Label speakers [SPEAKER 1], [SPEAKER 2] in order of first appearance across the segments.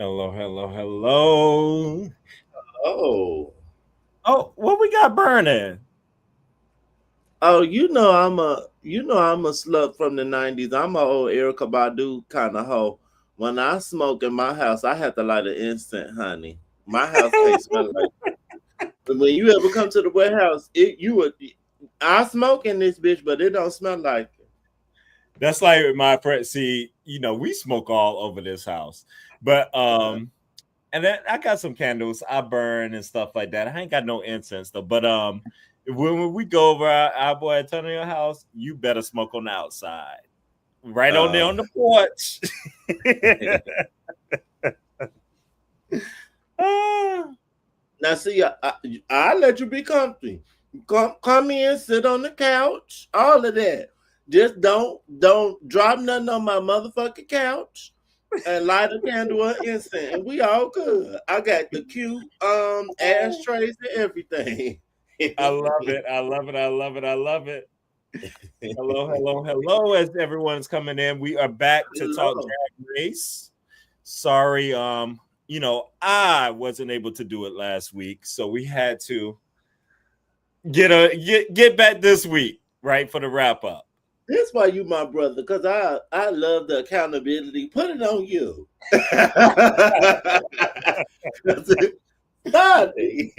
[SPEAKER 1] Hello, hello, hello.
[SPEAKER 2] Oh,
[SPEAKER 1] Oh, what we got burning?
[SPEAKER 2] oh, I'm a slut from the '90s. I'm a old Erica Badu kind of hoe. When I smoke in my house, I have to light an instant, honey. My house can't smell like. But when you ever come to the warehouse, I smoke in this bitch, but it don't smell like it.
[SPEAKER 1] That's like my friend. See, we smoke all over this house, but
[SPEAKER 2] Uh,
[SPEAKER 1] and then I got some candles I burn and stuff like that. I ain't got no incense though, but when we go over our boy Antonio's house, you better smoke on the outside, right on there
[SPEAKER 2] uh,
[SPEAKER 1] on the porch. Ah,
[SPEAKER 2] now see, I let you be comfy. Come in, sit on the couch, all of that. Just don't drop nothing on my motherfucking couch and light a candle or incense, and we all good. I got the cute ashtrays and everything.
[SPEAKER 1] I love it. I love it. I love it. I love it. Hello, hello, hello. As everyone's coming in, we are back to talk
[SPEAKER 2] Hello.
[SPEAKER 1] drag race. Sorry, I wasn't able to do it last week, so we had to get back this week, right, for the wrap up.
[SPEAKER 2] That's why you my brother, cause I love the accountability. Put it on you. That's it. Honey.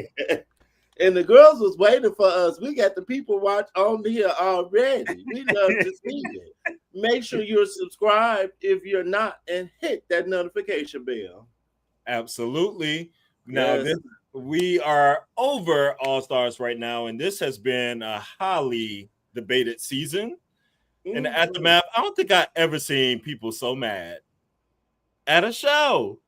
[SPEAKER 2] And the girls was waiting for us. We got the people watch on here already. We love to see it. Make sure you're subscribed if you're not, and hit that notification bell.
[SPEAKER 1] Absolutely. Now
[SPEAKER 2] Yes.
[SPEAKER 1] this we are over All Stars right now, and this has been a highly debated season. In the
[SPEAKER 2] Mhm.
[SPEAKER 1] aftermath, I don't think I ever seen people so mad at a show.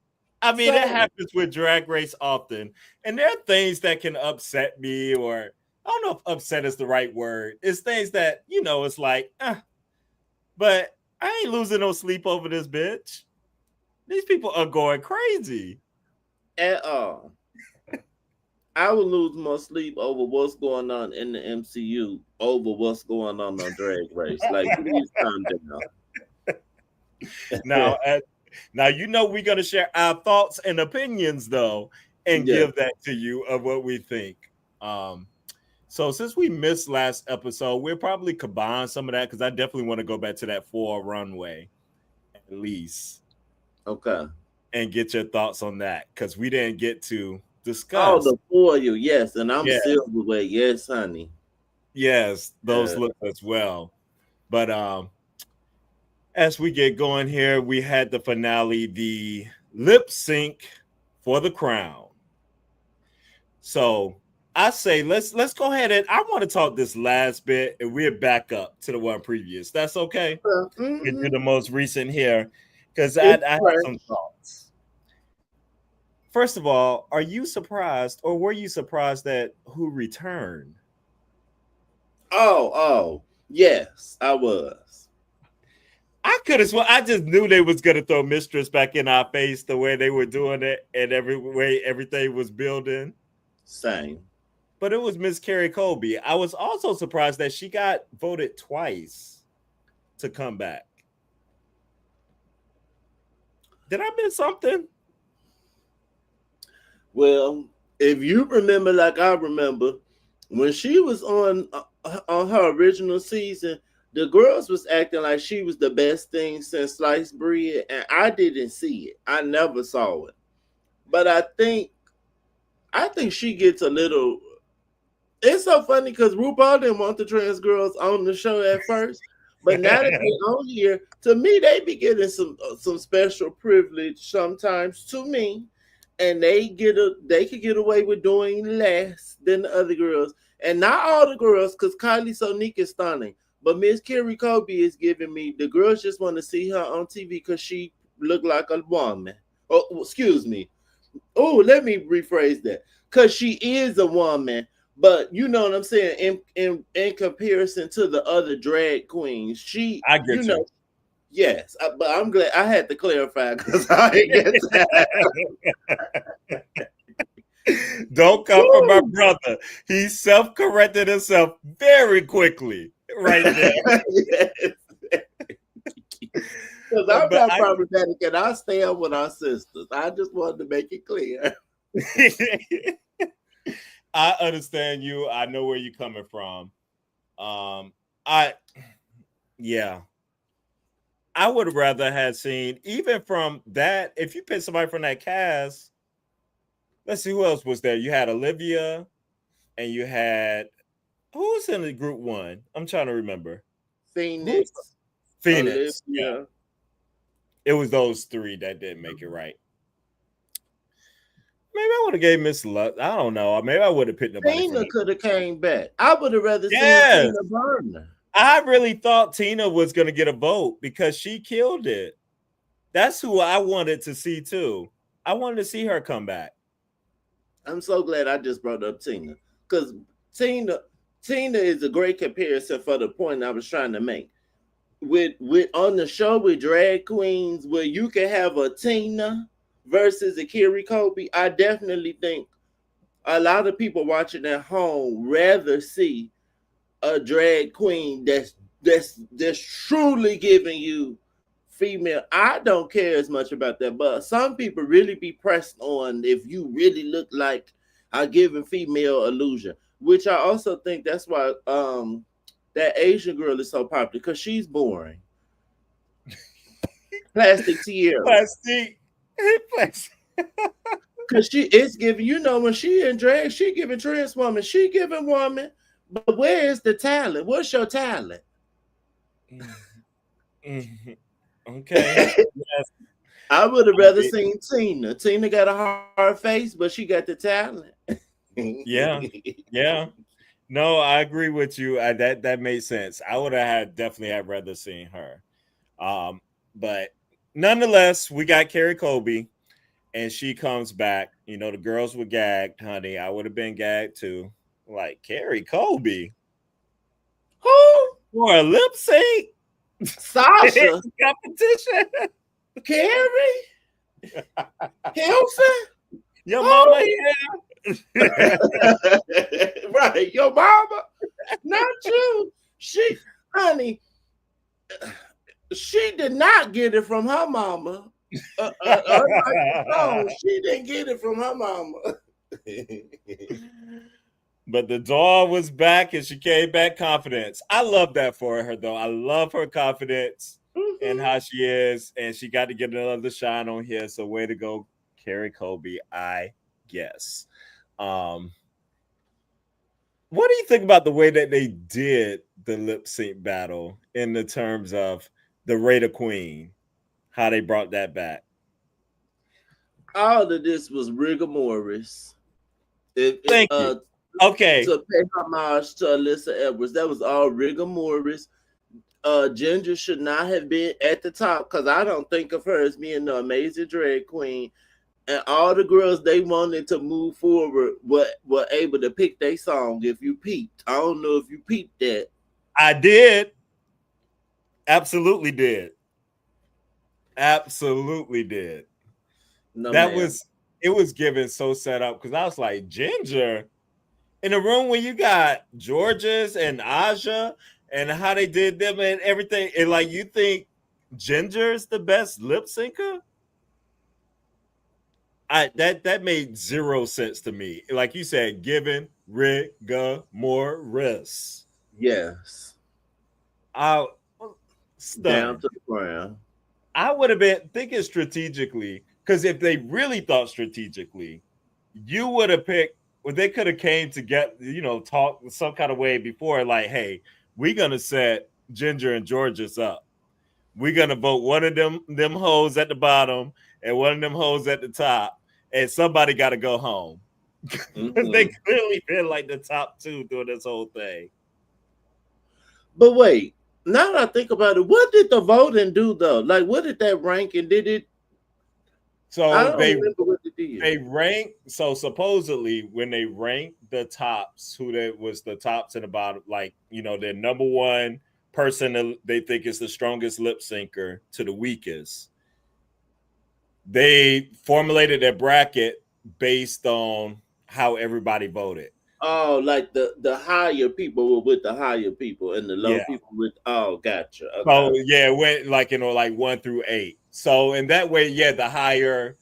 [SPEAKER 1] I mean, it
[SPEAKER 2] So
[SPEAKER 1] happens with Drag Race often, and there are things that can upset me, or I don't know if upset is the right word. It's things that it's like, but I ain't losing no sleep over this bitch. These people are going crazy.
[SPEAKER 2] at all. I would lose more sleep over what's going on in the MCU over what's going on Drag Race. Like, please calm down.
[SPEAKER 1] Now, now we're gonna share our thoughts and opinions though, and
[SPEAKER 2] Yeah.
[SPEAKER 1] give that to you of what we think. Um, So since we missed last episode, we'll probably combine some of that because I definitely want to go back to that 4 runway at least
[SPEAKER 2] Okay.
[SPEAKER 1] and get your thoughts on that because we didn't get to
[SPEAKER 2] Oh,
[SPEAKER 1] discuss.
[SPEAKER 2] the four of you, yes, and I'm
[SPEAKER 1] Yeah,
[SPEAKER 2] silverweight, yes, honey.
[SPEAKER 1] yes, those
[SPEAKER 2] Yeah.
[SPEAKER 1] looks as well. But as we get going here, we had the finale, the lip sync for the crown. So I say let's go ahead and I want to talk this last bit and we're back up to the one previous. That's okay. We do
[SPEAKER 2] Mm-hmm.
[SPEAKER 1] the most recent here because I,
[SPEAKER 2] It's
[SPEAKER 1] I have some
[SPEAKER 2] fresh.
[SPEAKER 1] thoughts. First of all, are you surprised or were you surprised that who returned?
[SPEAKER 2] Oh, yes, I was.
[SPEAKER 1] I could have sworn I just knew they was gonna throw Mistress back in our face the way they were doing it and every way everything was building.
[SPEAKER 2] Same.
[SPEAKER 1] But it was Miss Carrie Colby. I was also surprised that she got voted twice to come back. Did I miss something?
[SPEAKER 2] Well, if you remember, like I remember, when she was on her original season, the girls was acting like she was the best thing since sliced bread, and I didn't see it. I never saw it. But I think she gets a little. It's so funny because RuPaul didn't want the trans girls on the show at first, but now that they on here, to me they be getting some special privilege sometimes to me, and they could get away with doing less than the other girls, and not all the girls because Kylie Sonique is stunning, but Miss Carrie Colby is giving me the girls just want to see her on TV because she look like a woman. Oh, excuse me. Oh, let me rephrase that. Cause she is a woman, but you know what I'm saying. In comparison to the other drag queens, she,
[SPEAKER 1] I get you.
[SPEAKER 2] yes. But I'm glad I had to clarify because I didn't get that.
[SPEAKER 1] Don't come from my
[SPEAKER 2] Woo!
[SPEAKER 1] brother. He self-corrected himself very quickly right there.
[SPEAKER 2] Yes. Because I'm
[SPEAKER 1] but
[SPEAKER 2] not problematic and I stand with our sisters. I just wanted to make it clear.
[SPEAKER 1] I understand you. I know where you're coming from. I yeah, I would rather have seen even from that. If you pick somebody from that cast, let's see who else was there. You had Olivia, and you had who was in the group one. I'm trying to remember. Who's
[SPEAKER 2] Phoenix,
[SPEAKER 1] Phoenix? Yeah,
[SPEAKER 2] Olivia.
[SPEAKER 1] it was those three that didn't make it right. Maybe I would have gave Miss Luck. I don't know. Maybe I would have picked nobody from
[SPEAKER 2] Tina
[SPEAKER 1] that.
[SPEAKER 2] could have came back. I would have rather seen
[SPEAKER 1] Yes,
[SPEAKER 2] Tina Burner.
[SPEAKER 1] I really thought Tina was going to get a vote because she killed it. That's who I wanted to see too. I wanted to see her come back.
[SPEAKER 2] I'm so glad I just brought up Tina. Because Tina Tina is a great comparison for the point I was trying to make. With on the show with drag queens where you can have a Tina versus a Kiri Kobe, I definitely think a lot of people watching at home rather see a drag queen that's truly giving you female. I don't care as much about that, but some people really be pressed on if you really look like a given female illusion, which I also think that's why that Asian girl is so popular because she's boring. Plastic Tierra.
[SPEAKER 1] Plastic. Plastic.
[SPEAKER 2] Cause she is giving, when she in drag, she giving trans woman, she giving woman. But where is the talent? What's your talent?
[SPEAKER 1] Okay. Yes.
[SPEAKER 2] I would have
[SPEAKER 1] I
[SPEAKER 2] rather
[SPEAKER 1] mean,
[SPEAKER 2] seen Tina. Tina got a hard face, but she got the talent.
[SPEAKER 1] yeah. Yeah. No, I agree with you. That made sense. I would have definitely had rather seen her. But nonetheless, we got Carrie Colby, and she comes back. The girls were gagged, honey. I would have been gagged too. Like Carrie Colby
[SPEAKER 2] Who?
[SPEAKER 1] for a lip sync
[SPEAKER 2] Sasha?
[SPEAKER 1] competition.
[SPEAKER 2] Carrie? Hilson?
[SPEAKER 1] Your mama
[SPEAKER 2] Who?
[SPEAKER 1] here.
[SPEAKER 2] Right, your mama? Not you. Honey, she did not get it from her mama. She didn't get it from her mama.
[SPEAKER 1] But the doll was back and she came back confidence. I love that for her though. I love her confidence and
[SPEAKER 2] Mm-hmm.
[SPEAKER 1] how she is. And she got to get another shine on here. So way to go, Carrie Colby, I guess. Um, what do you think about the way that they did the lip sync battle in the terms of the Raider Queen? How they brought that back?
[SPEAKER 2] All of this was rigor mortis.
[SPEAKER 1] Thank you. Okay.
[SPEAKER 2] To pay homage to Alyssa Edwards, that was all rigor mortis. Ginger should not have been at the top because I don't think of her as being the amazing drag queen. And all the girls they wanted to move forward were able to pick their song. If you peeped, I don't know if you peeped that.
[SPEAKER 1] I did. Absolutely did. Absolutely did.
[SPEAKER 2] No,
[SPEAKER 1] That
[SPEAKER 2] ma'am.
[SPEAKER 1] was it was given so set up because I was like, Ginger in a room where you got Georges and Aja and how they did them and everything. And like you think Ginger's the best lip syncer? That made zero sense to me. Like you said, given rigor
[SPEAKER 2] Yes,
[SPEAKER 1] I
[SPEAKER 2] down
[SPEAKER 1] stunned.
[SPEAKER 2] to the ground.
[SPEAKER 1] I would have been thinking strategically because if they really thought strategically, you would have picked. Well, they could have came to get talk some kind of way before, like, hey, we're gonna set Ginger and Georges up. We're gonna vote one of them hoes at the bottom and one of them hoes at the top, and somebody got to go home. They
[SPEAKER 2] Mm-hmm.
[SPEAKER 1] clearly been like the top two through this whole thing.
[SPEAKER 2] But wait, now that I think about it, what did the voting do though? Like, what did that ranking? Did it? I
[SPEAKER 1] So
[SPEAKER 2] don't remember what it did.
[SPEAKER 1] they rank. So supposedly when they rank the tops, who that was the tops and the bottom, like their number one person that they think is the strongest lip syncer to the weakest. They formulated their bracket based on how everybody voted.
[SPEAKER 2] Oh, like the higher people were with the higher people, and the low
[SPEAKER 1] Yeah.
[SPEAKER 2] people with. Oh, gotcha.
[SPEAKER 1] So
[SPEAKER 2] Okay.
[SPEAKER 1] yeah, it went like like 1 through 8. So in that way, yeah, the higher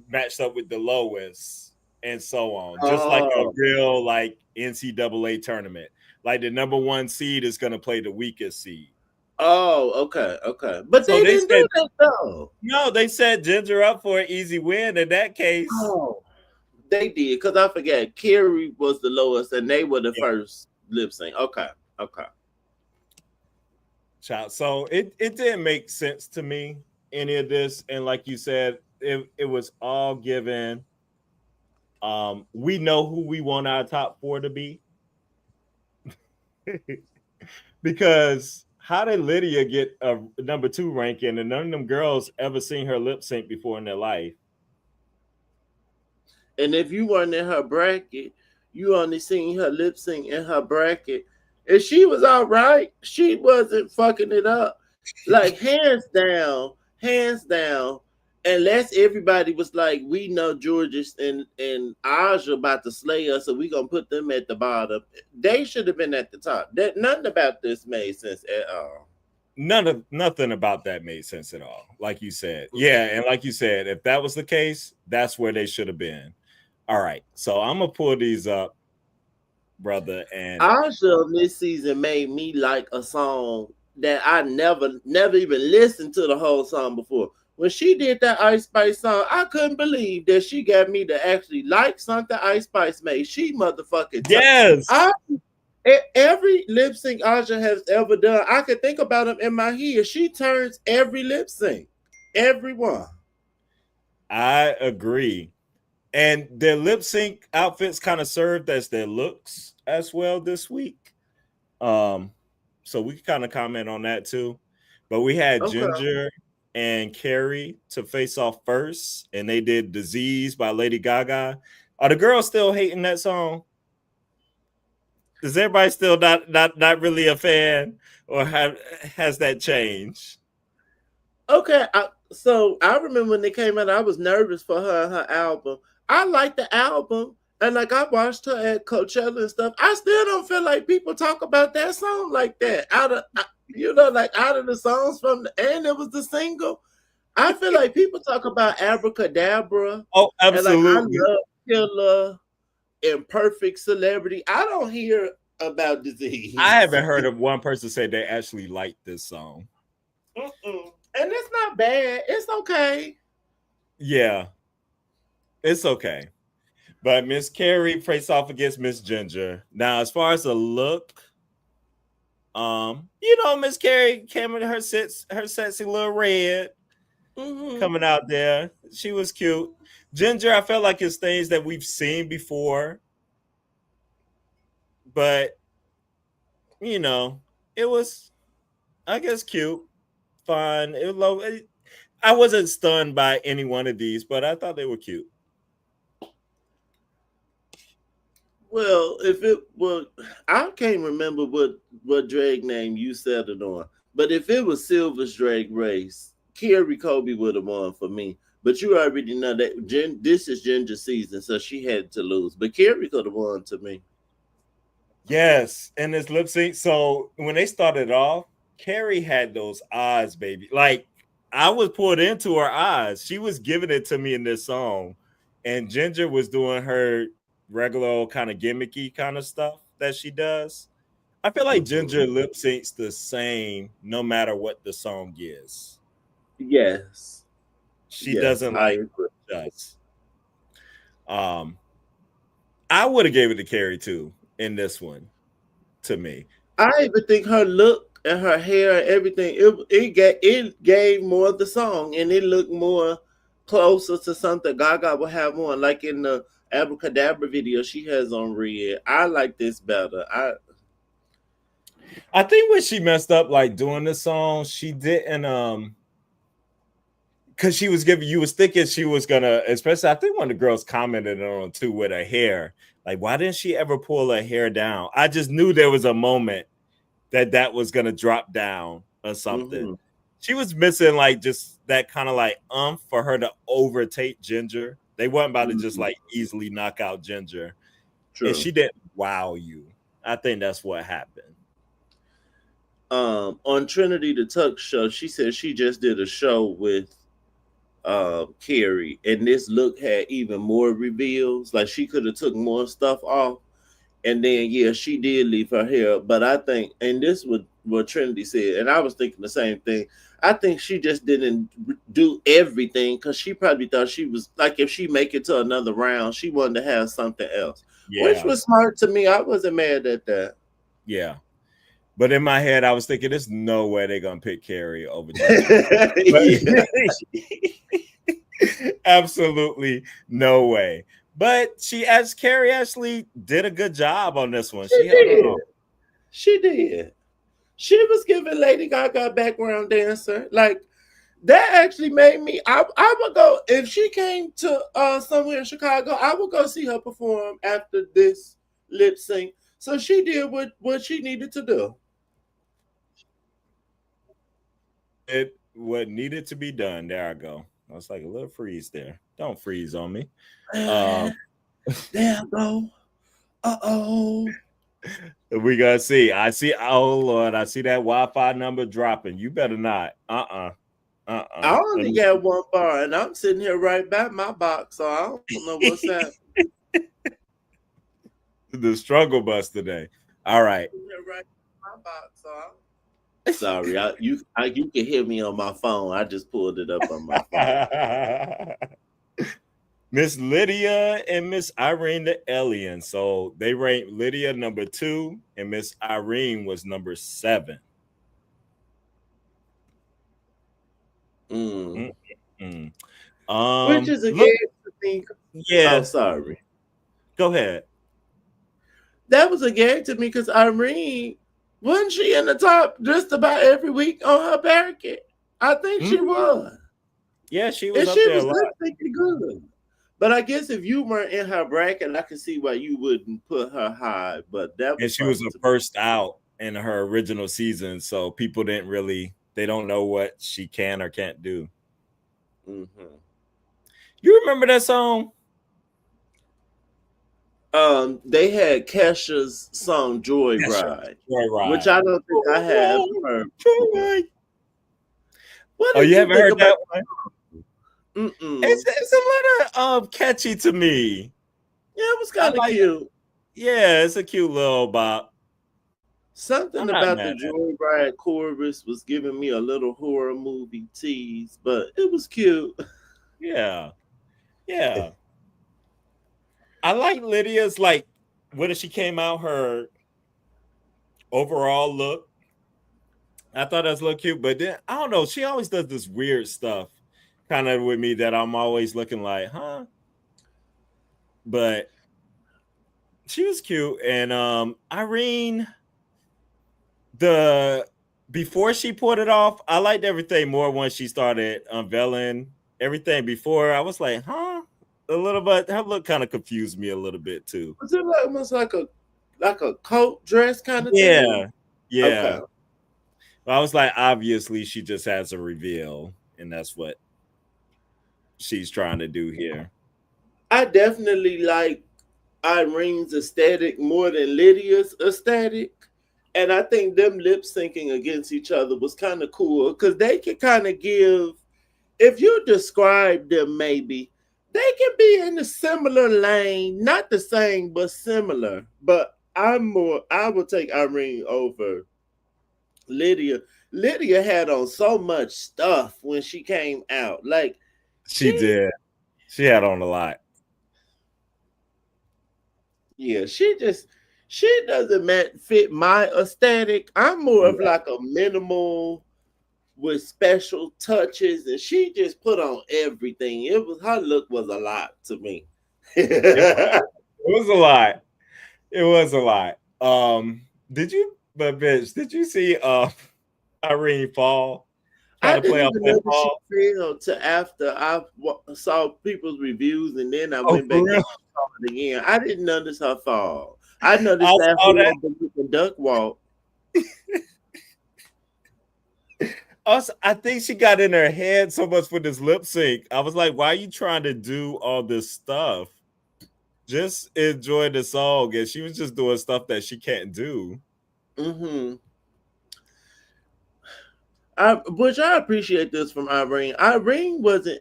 [SPEAKER 1] matched up with the lowest, and so on. Just like a
[SPEAKER 2] Oh,
[SPEAKER 1] real like NCAA tournament. Like the number one seed is gonna play the weakest seed.
[SPEAKER 2] oh, okay, okay. But
[SPEAKER 1] So
[SPEAKER 2] they
[SPEAKER 1] they
[SPEAKER 2] didn't do
[SPEAKER 1] said
[SPEAKER 2] that though.
[SPEAKER 1] no, they set Ginger up for an easy win in that case.
[SPEAKER 2] Oh, they did because I forget. Kerry was the lowest, and they were the
[SPEAKER 1] Yeah,
[SPEAKER 2] first lip sync. Okay, okay.
[SPEAKER 1] child. So it didn't make sense to me, any of this. And like you said, it was all given. We know who we want our top four to be. Because how did Lydia get a number 2 ranking and none of them girls ever seen her lip sync before in their life?
[SPEAKER 2] And if you weren't in her bracket, you only seen her lip sync in her bracket. And she was all right. She wasn't fucking it up. Like hands down. Unless everybody was like, we know Georges and Aja about to slay us, so we gonna put them at the bottom. They should have been at the top. That nothing about this made sense at all.
[SPEAKER 1] Nothing about that made sense at all. Like you said. Yeah, and like you said, if that was the case, that's where they should have been. All right. So I'm gonna pull these up, brother, and
[SPEAKER 2] Aja this season made me like a song that I never even listened to the whole song before. When she did that Ice Spice song, I couldn't believe that she got me to actually like something Ice Spice made. She motherfucking
[SPEAKER 1] yes.
[SPEAKER 2] every lip sync Aja has ever done, I could think about them in my head. She turns every lip sync, every one.
[SPEAKER 1] I agree. And their lip sync outfits kind of served as their looks as well this week. So we can kind of comment on that too. But we had
[SPEAKER 2] Okay.
[SPEAKER 1] Ginger and Carrie to face off first, and they did "Disease" by Lady Gaga. Are the girls still hating that song? Is everybody still not really a fan, or has that changed?
[SPEAKER 2] Okay, so I remember when they came out, I was nervous for her and her album. I like the album, and like I watched her at Coachella and stuff. I still don't feel like people talk about that song like that. Like out of the songs and it was the single. I feel like people talk about Abracadabra,
[SPEAKER 1] Oh,
[SPEAKER 2] and like I
[SPEAKER 1] absolutely.
[SPEAKER 2] love Killer and Perfect Celebrity. I don't hear about
[SPEAKER 1] I
[SPEAKER 2] Disease.
[SPEAKER 1] haven't heard of one person say they actually like this song.
[SPEAKER 2] Mm-mm. And it's not bad. It's okay.
[SPEAKER 1] Yeah, it's okay. But Miss Carrie faced off against Miss Ginger. Now, as far as the look, Miss Carrie came in her sexy little red
[SPEAKER 2] Mm-hmm.
[SPEAKER 1] coming out there. She was cute. Ginger, I felt like it's things that we've seen before, but it was, I guess, cute, fun. It was low. I wasn't stunned by any one of these, but I thought they were cute.
[SPEAKER 2] I can't remember what drag name you said it on, but if it was Silver's drag race, Carrie Kobe would have won for me. But you already know that this is Ginger season, so she had to lose. But Carrie could have won to me.
[SPEAKER 1] Yes, and this lip sync. So when they started off, Carrie had those eyes, baby. Like I was pulled into her eyes. She was giving it to me in this song, and Ginger was doing her regular old kind of gimmicky kind of stuff that she does. I feel like
[SPEAKER 2] Mm-hmm.
[SPEAKER 1] Ginger lip syncs the same no matter what the song is.
[SPEAKER 2] Yes,
[SPEAKER 1] She
[SPEAKER 2] yes,
[SPEAKER 1] doesn't
[SPEAKER 2] I
[SPEAKER 1] like
[SPEAKER 2] agree.
[SPEAKER 1] just. Um, I would have gave it to Carrie too in this one. To me,
[SPEAKER 2] I even think her look and her hair and everything it gave more of the song, and it looked more closer to something Gaga would have on, like in the Abracadabra video she has on Red. I like this better.
[SPEAKER 1] I think when she messed up like doing the song, she didn't because she was giving you was thinking she was gonna, especially I think one of the girls commented on too with her hair. Like, why didn't she ever pull her hair down? I just knew there was a moment that was gonna drop down or something.
[SPEAKER 2] Mm-hmm,
[SPEAKER 1] She was missing like just that kind of like for her to overtake Ginger. They weren't about to just
[SPEAKER 2] mm-hmm.
[SPEAKER 1] like easily knock out Ginger. and
[SPEAKER 2] True.
[SPEAKER 1] she didn't wow you. I think that's what happened.
[SPEAKER 2] On Trinity the Tuck show, she said she just did a show with Carrie, and this look had even more reveals. Like she could have took more stuff off, and then yeah, she did leave her hair. But I think, and this was what Trinity said, and I was thinking the same thing. I think she just didn't do everything because she probably thought she was like, if she make it to another round, she wanted to have something else, which
[SPEAKER 1] Yeah,
[SPEAKER 2] was smart to me. I wasn't mad at that.
[SPEAKER 1] yeah. But in my head, I was thinking, there's no way they're gonna pick Carrie over Jasmine. But
[SPEAKER 2] Yeah.
[SPEAKER 1] absolutely no way. But as Carrie actually did a good job on this one.
[SPEAKER 2] She
[SPEAKER 1] She held her
[SPEAKER 2] did.
[SPEAKER 1] own.
[SPEAKER 2] She did. She was giving Lady Gaga background dancer. Like that actually made me. I would go if she came to somewhere in Chicago. I would go see her perform after this lip sync. So she did what she needed to do.
[SPEAKER 1] It what needed to be done. There I go. I was like a little freeze there. Don't freeze on me. Um,
[SPEAKER 2] There I go. Uh-oh.
[SPEAKER 1] we gotta see. I see. Oh Lord, I see that Wi-Fi number dropping. You better not.
[SPEAKER 2] I
[SPEAKER 1] Let
[SPEAKER 2] only
[SPEAKER 1] me
[SPEAKER 2] got one bar, and I'm sitting here right by my box, so I don't know what's
[SPEAKER 1] see.
[SPEAKER 2] happening.
[SPEAKER 1] The struggle bus today. All right.
[SPEAKER 2] Here right by my box, so sorry, you can hear me on my phone. I just pulled it up on my phone.
[SPEAKER 1] Miss Lydia and Miss Irene the alien. So they ranked Lydia number 2 and Miss Irene was number 7.
[SPEAKER 2] Mm.
[SPEAKER 1] Mm-mm.
[SPEAKER 2] Which is a
[SPEAKER 1] Look,
[SPEAKER 2] gag to me. Oh,
[SPEAKER 1] yeah,
[SPEAKER 2] sorry.
[SPEAKER 1] go ahead.
[SPEAKER 2] That was a gag to me because Irene wasn't she in the top just about every week on her bracket? I think she
[SPEAKER 1] Mhm.
[SPEAKER 2] was,
[SPEAKER 1] Yeah, she was
[SPEAKER 2] and
[SPEAKER 1] up
[SPEAKER 2] she
[SPEAKER 1] there a
[SPEAKER 2] was
[SPEAKER 1] lot.
[SPEAKER 2] lip syncing good. But I guess if you weren't in her bracket, I can see why you wouldn't put her high. But that
[SPEAKER 1] And
[SPEAKER 2] was
[SPEAKER 1] she was
[SPEAKER 2] funny
[SPEAKER 1] a
[SPEAKER 2] to me.
[SPEAKER 1] first out in her original season, so people didn't really they don't know what she can or can't do.
[SPEAKER 2] Mm-hmm.
[SPEAKER 1] You remember that song?
[SPEAKER 2] They had Kesha's song
[SPEAKER 1] Yes,
[SPEAKER 2] "Joyride," which
[SPEAKER 1] Joyride.
[SPEAKER 2] I don't think I have heard before.
[SPEAKER 1] Joyride.
[SPEAKER 2] What
[SPEAKER 1] Oh,
[SPEAKER 2] did
[SPEAKER 1] you
[SPEAKER 2] you
[SPEAKER 1] haven't
[SPEAKER 2] think
[SPEAKER 1] heard
[SPEAKER 2] about?
[SPEAKER 1] that one?
[SPEAKER 2] Mm-mm.
[SPEAKER 1] It's a little catchy to me.
[SPEAKER 2] Yeah, it was
[SPEAKER 1] I
[SPEAKER 2] kind of
[SPEAKER 1] like
[SPEAKER 2] cute.
[SPEAKER 1] yeah, it's a cute little bop.
[SPEAKER 2] Something
[SPEAKER 1] I'm not
[SPEAKER 2] about the
[SPEAKER 1] mad at it.
[SPEAKER 2] Joyride chorus was giving me a little horror movie tease, but it was cute.
[SPEAKER 1] Yeah. Yeah. I like Lydia's like when she came out, her overall look. I thought that was a little cute, but then I don't know. She always does this weird stuff kind of with me that I'm always looking like, huh? But she was cute. And Irene, the before she put it off, I liked everything more when she started unveiling everything before. I was like, huh? A little bit. Her look kind of confused me a little bit too.
[SPEAKER 2] Was it like, almost like a coat dress kind of thing?
[SPEAKER 1] Yeah. Yeah.
[SPEAKER 2] Okay.
[SPEAKER 1] I was like, obviously, she just has a reveal, and that's what she's trying to do here.
[SPEAKER 2] I definitely like Irene's aesthetic more than Lydia's aesthetic. And I think them lip syncing against each other was kind of cool because they could kind of give, if you describe them, maybe they can be in a similar lane, not the same, but similar. But I will take Irene over Lydia. Lydia had on so much stuff when she came out. Like,
[SPEAKER 1] She
[SPEAKER 2] she,
[SPEAKER 1] did. She had on a lot.
[SPEAKER 2] yeah, she doesn't fit my aesthetic. I'm more of
[SPEAKER 1] Yeah.
[SPEAKER 2] like a minimal with special touches, and she just put on everything. It was her look was a lot to me.
[SPEAKER 1] It was a lot. It was a lot. Did you, but bitch, did you see Irene fall? Try
[SPEAKER 2] I
[SPEAKER 1] to play
[SPEAKER 2] didn't
[SPEAKER 1] off
[SPEAKER 2] even
[SPEAKER 1] that
[SPEAKER 2] know that she
[SPEAKER 1] fall?
[SPEAKER 2] failed to after saw people's reviews, and then I
[SPEAKER 1] Oh,
[SPEAKER 2] went
[SPEAKER 1] for
[SPEAKER 2] back in
[SPEAKER 1] real?
[SPEAKER 2] and saw it again. I didn't notice her fall. I
[SPEAKER 1] I
[SPEAKER 2] noticed that
[SPEAKER 1] saw that.
[SPEAKER 2] whole duck walk.
[SPEAKER 1] Also, I think she got in her head so much with this lip sync. I was like, why are you trying to do all this stuff just enjoy the song, and she was just doing stuff that she can't do.
[SPEAKER 2] Mm-hmm. Which I appreciate this from Irene. Irene wasn't.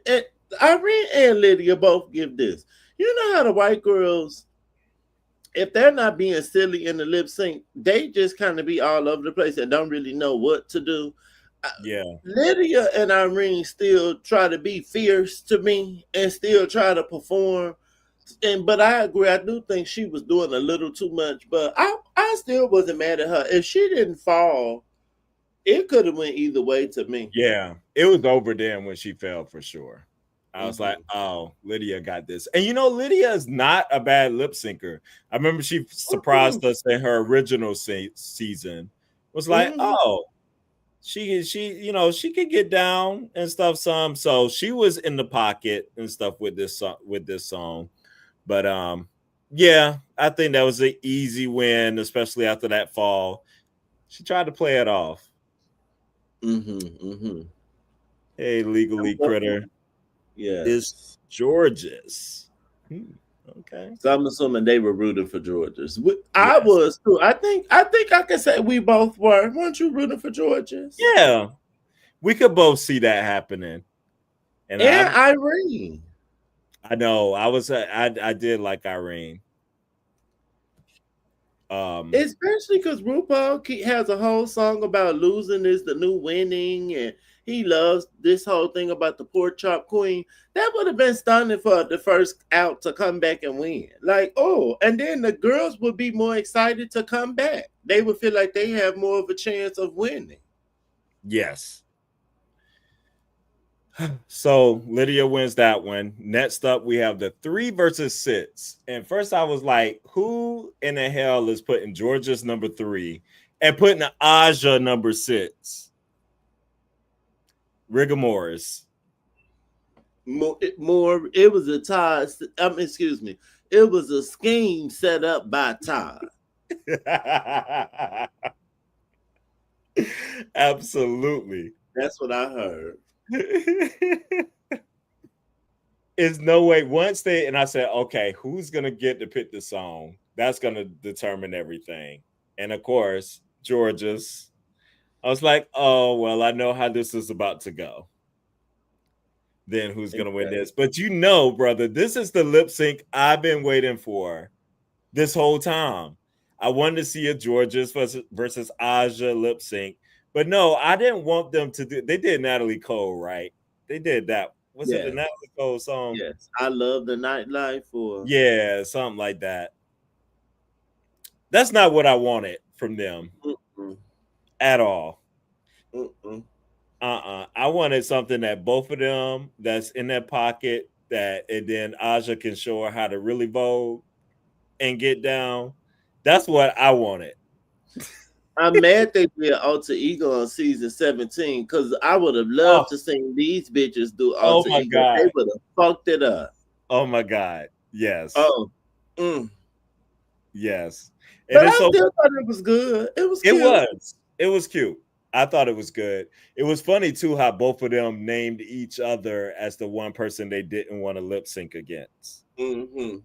[SPEAKER 2] Irene and Lydia both give this. You know how the white girls, if they're not being silly in the lip sync, they just kind of be all over the place and don't really know what to do.
[SPEAKER 1] Yeah,
[SPEAKER 2] Lydia and Irene still try to be fierce to me and still try to perform. But I agree, I do think she was doing a little too much. But I still wasn't mad at her. If she didn't fall, it could have went either way to me.
[SPEAKER 1] yeah. It was over then when she fell for sure. I was like,
[SPEAKER 2] Mm-hmm.
[SPEAKER 1] oh, Lydia got this. And you know, Lydia is not a bad lip syncer. I remember she
[SPEAKER 2] Mm-hmm.
[SPEAKER 1] surprised us in her original season. Was like,
[SPEAKER 2] Mm-hmm.
[SPEAKER 1] oh, she could get down and stuff some. So she was in the pocket and stuff with this song. But yeah, I think that was an easy win, especially after that fall. She tried to play it off.
[SPEAKER 2] Mm-hmm. Mm-hmm.
[SPEAKER 1] Hey, legally critter. Is
[SPEAKER 2] Yes.
[SPEAKER 1] George's. Hmm, okay.
[SPEAKER 2] So I'm assuming they were rooting for Georges. I
[SPEAKER 1] Yes.
[SPEAKER 2] was too. I think I can say we both were. Weren't you rooting for Georges?
[SPEAKER 1] Yeah. We could both see that happening. And
[SPEAKER 2] And Irene.
[SPEAKER 1] I know I did like Irene. Um
[SPEAKER 2] Especially because RuPaul has a whole song about losing is the new winning, and he loves this whole thing about the pork chop queen. That would have been stunning for the first out to come back and win. Like, oh, and then the girls would be more excited to come back. They would feel like they have more of a chance of winning.
[SPEAKER 1] yes. So Lydia wins that one. Next up, we have the 3 versus 6. And first, I was like, "Who in the hell is putting Georgia's number 3 and putting Aja number 6?" Rigor Morris.
[SPEAKER 2] It was a Todd. Excuse me. It was a scheme set up by Todd.
[SPEAKER 1] Absolutely.
[SPEAKER 2] That's what I heard.
[SPEAKER 1] It's no way. Once they and I said, okay, who's gonna get to pick the song? That's gonna determine everything. And of course, Georgia's. I was like, oh well, I know how this is about to go. Then who's gonna win
[SPEAKER 2] Okay.
[SPEAKER 1] this? But you know, brother, this is the lip sync I've been waiting for this whole time. I wanted to see a Georgia's versus Aja lip sync, but no, I didn't want them to do. They did Natalie Cole, right? They did that. Was it the
[SPEAKER 2] Yes.
[SPEAKER 1] Natalie Cole song?
[SPEAKER 2] Yes. I love the nightlife for
[SPEAKER 1] Yeah, something like that. That's not what I wanted from them
[SPEAKER 2] mm-mm,
[SPEAKER 1] at all.
[SPEAKER 2] mm-mm.
[SPEAKER 1] I wanted something that both of them that's in their pocket that, and then Aja can show her how to really vogue and get down. That's what I wanted.
[SPEAKER 2] I'm mad they did Alter Ego on season 17 because I would have
[SPEAKER 1] Oh,
[SPEAKER 2] loved to see these bitches do
[SPEAKER 1] oh
[SPEAKER 2] Alter
[SPEAKER 1] my
[SPEAKER 2] Ego. They
[SPEAKER 1] god.
[SPEAKER 2] would have fucked it up.
[SPEAKER 1] Oh my god. Yes.
[SPEAKER 2] Oh, mm.
[SPEAKER 1] Yes. And
[SPEAKER 2] But
[SPEAKER 1] it's
[SPEAKER 2] I
[SPEAKER 1] so
[SPEAKER 2] still thought it was good. It was
[SPEAKER 1] it
[SPEAKER 2] cute.
[SPEAKER 1] was. It was cute. I thought it was good. It was funny too how both of them named each other as the one person they didn't want to lip sync against.
[SPEAKER 2] Mm-hmm.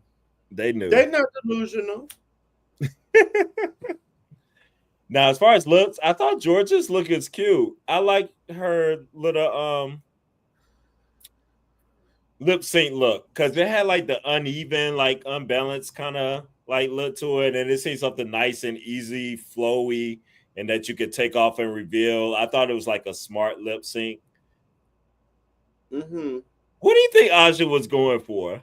[SPEAKER 1] They knew.
[SPEAKER 2] They not delusional.
[SPEAKER 1] Now, as far as looks, I thought Georgia's look is cute. I like her little lip sync look because it had like the uneven, like unbalanced kind of like look to it, and it seems something nice and easy, flowy, and that you could take off and reveal. I thought it was like a smart lip sync.
[SPEAKER 2] Mm-hmm.
[SPEAKER 1] What do you think Aja was going for?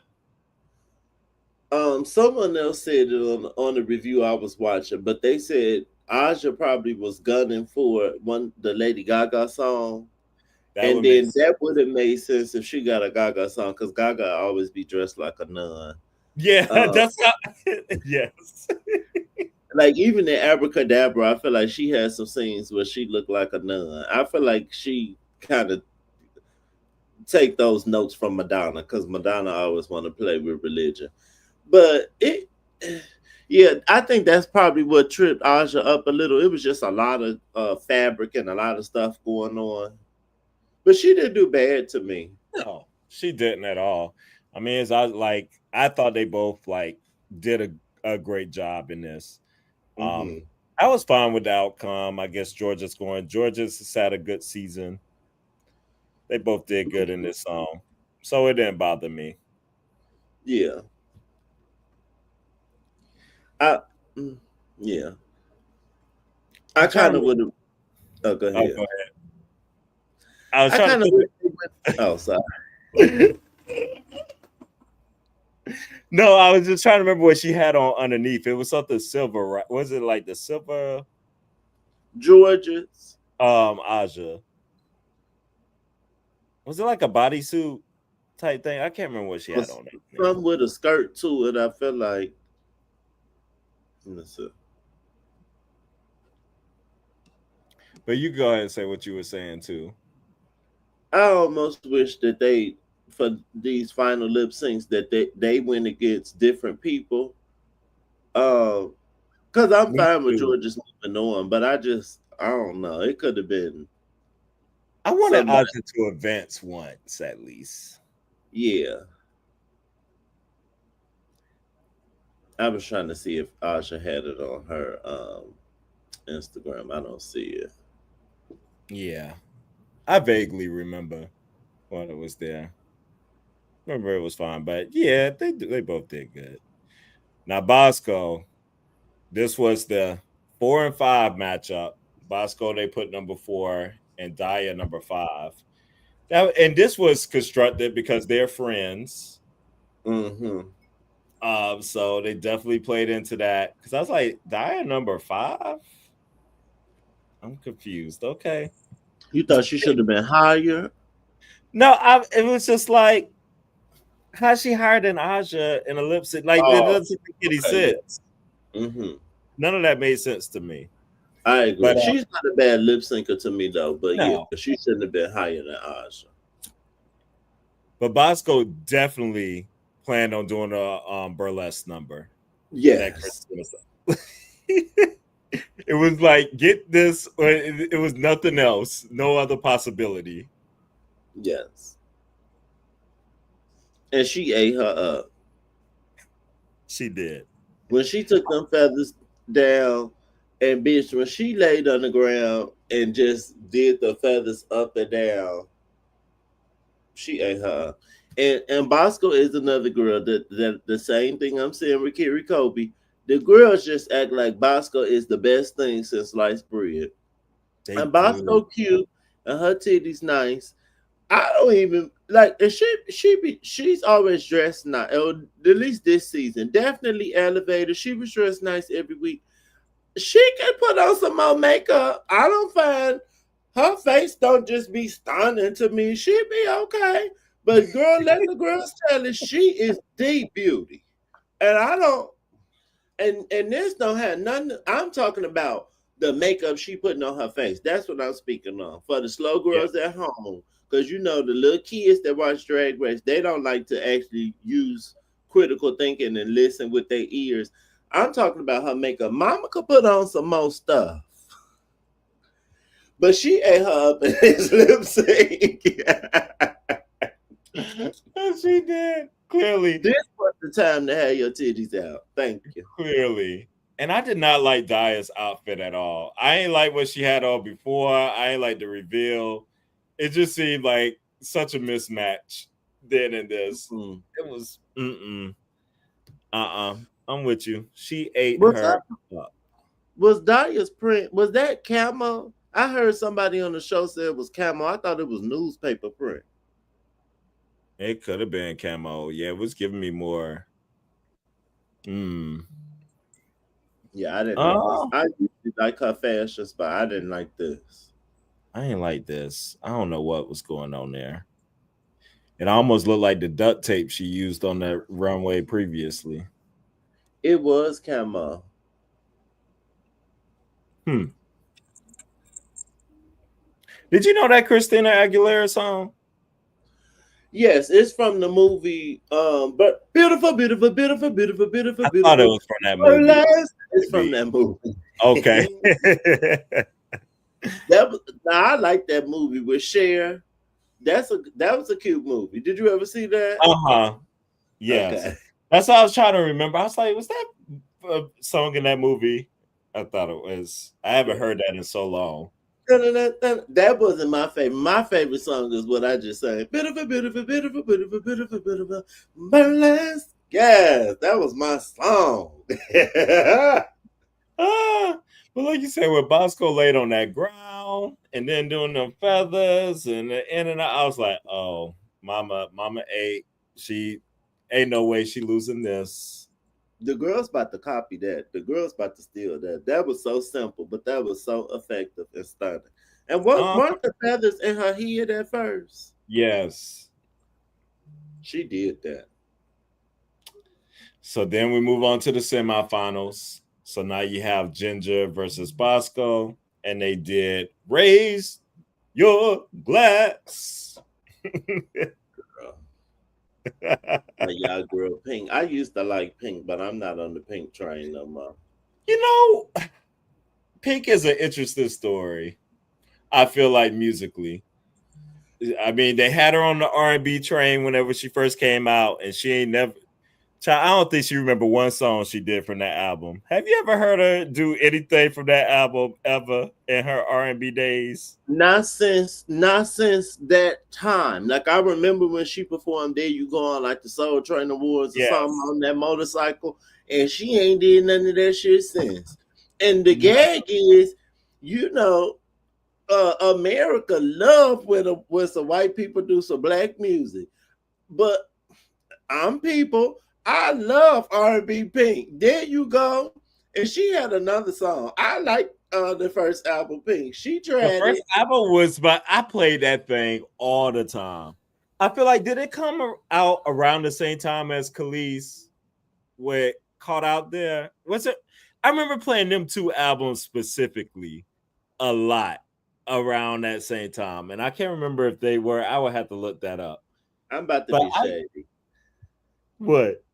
[SPEAKER 2] Someone else said it on the review I was watching, but they said Aja probably was gunning for the Lady Gaga song.
[SPEAKER 1] That
[SPEAKER 2] And
[SPEAKER 1] would make
[SPEAKER 2] then
[SPEAKER 1] sense.
[SPEAKER 2] that would have made sense if she got a Gaga song, because Gaga always be dressed like a nun.
[SPEAKER 1] Yeah,
[SPEAKER 2] Uh,
[SPEAKER 1] that's how. Yes.
[SPEAKER 2] like even in Abracadabra, I feel like she has some scenes where she looked like a nun. I feel like she kind of take those notes from Madonna, because Madonna always want to play with religion. But yeah, I think that's probably what tripped Aja up a little. It was just a lot of fabric and a lot of stuff going on. But she didn't do bad to me.
[SPEAKER 1] No, she didn't at all. I mean, it's I thought they both like did a great job in this. Um,
[SPEAKER 2] Mm-hmm.
[SPEAKER 1] I was fine with the outcome. I guess Georgia's going. Georgia's has had a good season. They both did good in this song, so it didn't bother me.
[SPEAKER 2] Yeah. I. mm, Yeah. I
[SPEAKER 1] I'm trying
[SPEAKER 2] kind
[SPEAKER 1] to.
[SPEAKER 2] of would have. Oh, go
[SPEAKER 1] Oh,
[SPEAKER 2] ahead.
[SPEAKER 1] go ahead. I was
[SPEAKER 2] I
[SPEAKER 1] trying to
[SPEAKER 2] kind of
[SPEAKER 1] think.
[SPEAKER 2] wish they went. Oh, sorry.
[SPEAKER 1] No, I was just trying to remember what she had on underneath. It was something silver, right? Was it like the silver
[SPEAKER 2] Georgia's.
[SPEAKER 1] Aja? Was it like a bodysuit type thing? I can't remember what she had
[SPEAKER 2] Was
[SPEAKER 1] on underneath.
[SPEAKER 2] some with a skirt to it. I feel like. Let's see.
[SPEAKER 1] But you go ahead and say what you were saying too.
[SPEAKER 2] I almost wish that they, for these final lip syncs, that they went against different people. Um, Cause I'm
[SPEAKER 1] Me
[SPEAKER 2] fine with
[SPEAKER 1] too.
[SPEAKER 2] Georgia's moving on, but I don't know. It could have been
[SPEAKER 1] I wanted
[SPEAKER 2] somebody.
[SPEAKER 1] Aja to advance once at least.
[SPEAKER 2] Yeah, I was trying to see if Asha had it on her Instagram. I don't see it.
[SPEAKER 1] Yeah, I vaguely remember when it was there. Remember it was fine, but yeah, they both did good. Now Bosco, this was the 4 and 5 matchup. Bosco they put number 4 and Daya number 5. That and this was constructed because they're friends.
[SPEAKER 2] Mm-hmm.
[SPEAKER 1] So they definitely played into that because I was like, Daya number 5. I'm confused. Okay,
[SPEAKER 2] You thought she should have been higher?
[SPEAKER 1] no, it was just like how she hired an Aja in a lip sync. Like it
[SPEAKER 2] Oh,
[SPEAKER 1] doesn't make any
[SPEAKER 2] okay, yeah.
[SPEAKER 1] sense.
[SPEAKER 2] Mm-hmm.
[SPEAKER 1] None of that made sense to me.
[SPEAKER 2] I agree.
[SPEAKER 1] But
[SPEAKER 2] She's not a bad lip syncer to me though, but yeah,
[SPEAKER 1] no,
[SPEAKER 2] she shouldn't have been higher than Asha.
[SPEAKER 1] but Bosco definitely planned on doing a burlesque number that
[SPEAKER 2] Yes,
[SPEAKER 1] Christmas. It was like get this, or it was nothing else, no other possibility.
[SPEAKER 2] yes, and she ate her up
[SPEAKER 1] She did.
[SPEAKER 2] when she took them feathers down. And bitch, when she laid on the ground and just did the feathers up and down, she ate her. And Bosco is another girl that the same thing I'm saying with Kiri Kobe. The girls just act like Bosco is the best thing since sliced bread.
[SPEAKER 1] They
[SPEAKER 2] And Bosco
[SPEAKER 1] do.
[SPEAKER 2] cute and her titties nice. I don't even like and she's always dressed nice. Or at least this season. Definitely elevated. She was dressed nice every week. She can put on some more makeup. I don't find her face don't just be stunning to me. She be okay. But girl, let the girls tell it she is the beauty. And I don't and this don't have nothing. I'm talking about the makeup she putting on her face. That's what I'm speaking on. For the slow
[SPEAKER 1] Yeah.
[SPEAKER 2] girls at home. Because you know the little kids that watch Drag Race, they don't like to actually use critical thinking and listen with their ears. I'm talking about her makeup. Mama could put on some more stuff. But she ate her up in his lip sync.
[SPEAKER 1] She did. Clearly.
[SPEAKER 2] This was the time to have your titties out. Thank you.
[SPEAKER 1] Clearly. And I did not like Daya's outfit at all. I ain't like what she had on before. I ain't like the reveal. It just seemed like such a mismatch then and this.
[SPEAKER 2] Mm.
[SPEAKER 1] It was uh-uh. I'm with you. She ate
[SPEAKER 2] Was
[SPEAKER 1] her
[SPEAKER 2] that
[SPEAKER 1] up.
[SPEAKER 2] was Daya's print? Was that camo? I heard somebody on the show say it was camo. I thought it was newspaper print.
[SPEAKER 1] It could have been camo. Yeah, it was giving me more. Mm.
[SPEAKER 2] Yeah, I didn't like this.
[SPEAKER 1] Oh,
[SPEAKER 2] I usually like her fashions, but I didn't like this.
[SPEAKER 1] I ain't like this. I don't know what was going on there. It almost looked like the duct tape she used on that runway previously.
[SPEAKER 2] It was camo.
[SPEAKER 1] Hmm. Did you know that Christina Aguilera song?
[SPEAKER 2] Yes, it's from the movie. But beautiful, beautiful, beautiful, beautiful, beautiful,
[SPEAKER 1] I thought it
[SPEAKER 2] beautiful.
[SPEAKER 1] was from that movie.
[SPEAKER 2] Burlesque. It's from
[SPEAKER 1] Maybe.
[SPEAKER 2] that movie.
[SPEAKER 1] Okay.
[SPEAKER 2] That was now I like that movie with Cher. That was a cute movie. Did you ever see that?
[SPEAKER 1] Uh-huh. Yes.
[SPEAKER 2] Okay.
[SPEAKER 1] That's what I was trying to remember. I was like, was that a song in that movie? I thought it was. I haven't heard that in so long.
[SPEAKER 2] That wasn't my favorite. My favorite song is what I just sang. Bit of a bit of a bit of a bit of a bit of a bit of a burlesque. Yes, that was my song.
[SPEAKER 1] Ah, but like you said, with Bosco laid on that ground and then doing the feathers and the in and out, I was like, oh, mama ate. She ain't no way she losing this.
[SPEAKER 2] The girl's about to copy that. The girl's about to steal that. That was so simple, but that was so effective and stunning. And what
[SPEAKER 1] Uh,
[SPEAKER 2] weren't the feathers in her head at first?
[SPEAKER 1] yes.
[SPEAKER 2] She did that.
[SPEAKER 1] So then we move on to the semifinals. So now you have Ginger versus Bosco, and they did raise your glass.
[SPEAKER 2] Y'all girl Pink. I used to like Pink, but I'm not on the Pink train no more.
[SPEAKER 1] You know, Pink is an interesting story. I feel like musically. I mean, they had her on the R&B train whenever she first came out, and she ain't never. Child, I don't think she remember one song she did from that album. Have you ever heard her do anything from that album ever in her R&B days?
[SPEAKER 2] Not since that time. Like I remember when she performed There You Go on like the Soul Train Awards or something
[SPEAKER 1] Yes.
[SPEAKER 2] on that motorcycle, and she ain't did none of that shit since. And the gag is, you know, America love when some white people do some black music, but I'm people. I love R&B Pink. There You Go, and she had another song. I like the first album Pink. She
[SPEAKER 1] The
[SPEAKER 2] tried
[SPEAKER 1] first
[SPEAKER 2] it.
[SPEAKER 1] album was, but I played that thing all the time. I feel like did it come out around the same time as Khalees with Caught Out There? Was it? I remember playing them two albums specifically a lot around that same time, and I can't remember if they were. I would have to look that up.
[SPEAKER 2] I'm about to
[SPEAKER 1] But
[SPEAKER 2] be shady.
[SPEAKER 1] what?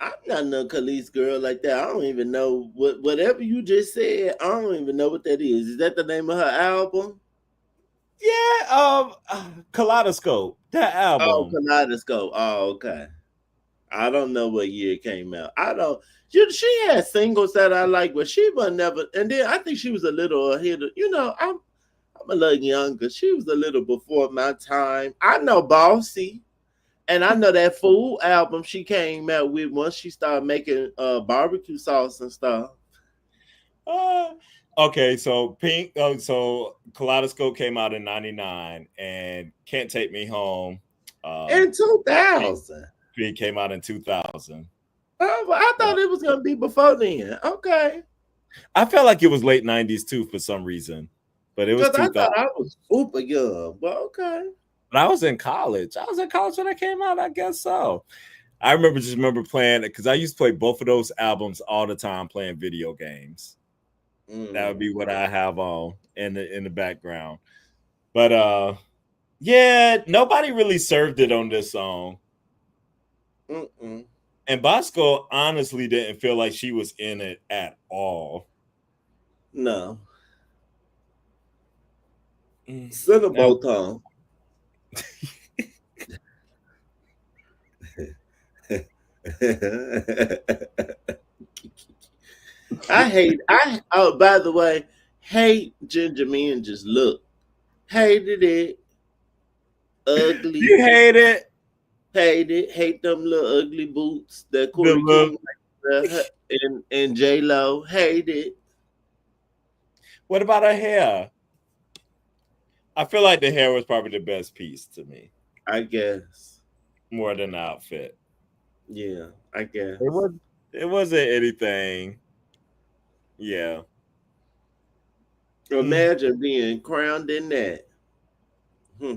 [SPEAKER 2] I'm not no Khalees girl like that. I don't even know whatever you just said. I don't even know what that is. Is that the name of her album?
[SPEAKER 1] Yeah, Kaleidoscope, that
[SPEAKER 2] Oh,
[SPEAKER 1] album.
[SPEAKER 2] Kaleidoscope. Oh, okay. I don't know what year it came out. I don't. She had singles that I like, but she was never. And then I think she was a little ahead. I'm a little younger. She was a little before my time. I know Bossy, and I know that Food album she came out with once she started making barbecue sauce and stuff.
[SPEAKER 1] Uh, okay, so Pink, so Kaleidoscope came out in '99, and Can't Take Me Home.
[SPEAKER 2] In
[SPEAKER 1] Pink,
[SPEAKER 2] 2000.
[SPEAKER 1] Pink came out in 2000.
[SPEAKER 2] Oh, well, I thought it was gonna be before then. Okay,
[SPEAKER 1] I felt like it was late '90s too for some reason, but it was
[SPEAKER 2] because I
[SPEAKER 1] 2000.
[SPEAKER 2] thought I was super young. But okay.
[SPEAKER 1] But I was in college. I was in college when that came out. I guess so. I remember playing it because I used to play both of those albums all the time, playing video games. That would be what I have on in the background. But yeah, nobody really served it on this song.
[SPEAKER 2] Mm-mm.
[SPEAKER 1] And Bosco honestly didn't feel like she was in it at all.
[SPEAKER 2] No.
[SPEAKER 1] Now,
[SPEAKER 2] Cinnabon. Oh, by the way, hate Ginger Minge's look. Hated it. Ugly.
[SPEAKER 1] you hate it.
[SPEAKER 2] Hate it. Hate them little ugly boots that
[SPEAKER 1] The
[SPEAKER 2] Corey
[SPEAKER 1] look.
[SPEAKER 2] King and J Lo. Hate it.
[SPEAKER 1] What about her hair? I feel like the hair was probably the best piece to me,
[SPEAKER 2] I guess.
[SPEAKER 1] more than the outfit.
[SPEAKER 2] Yeah, I guess.
[SPEAKER 1] It wasn't anything. Yeah.
[SPEAKER 2] Imagine being crowned in that. Hmm.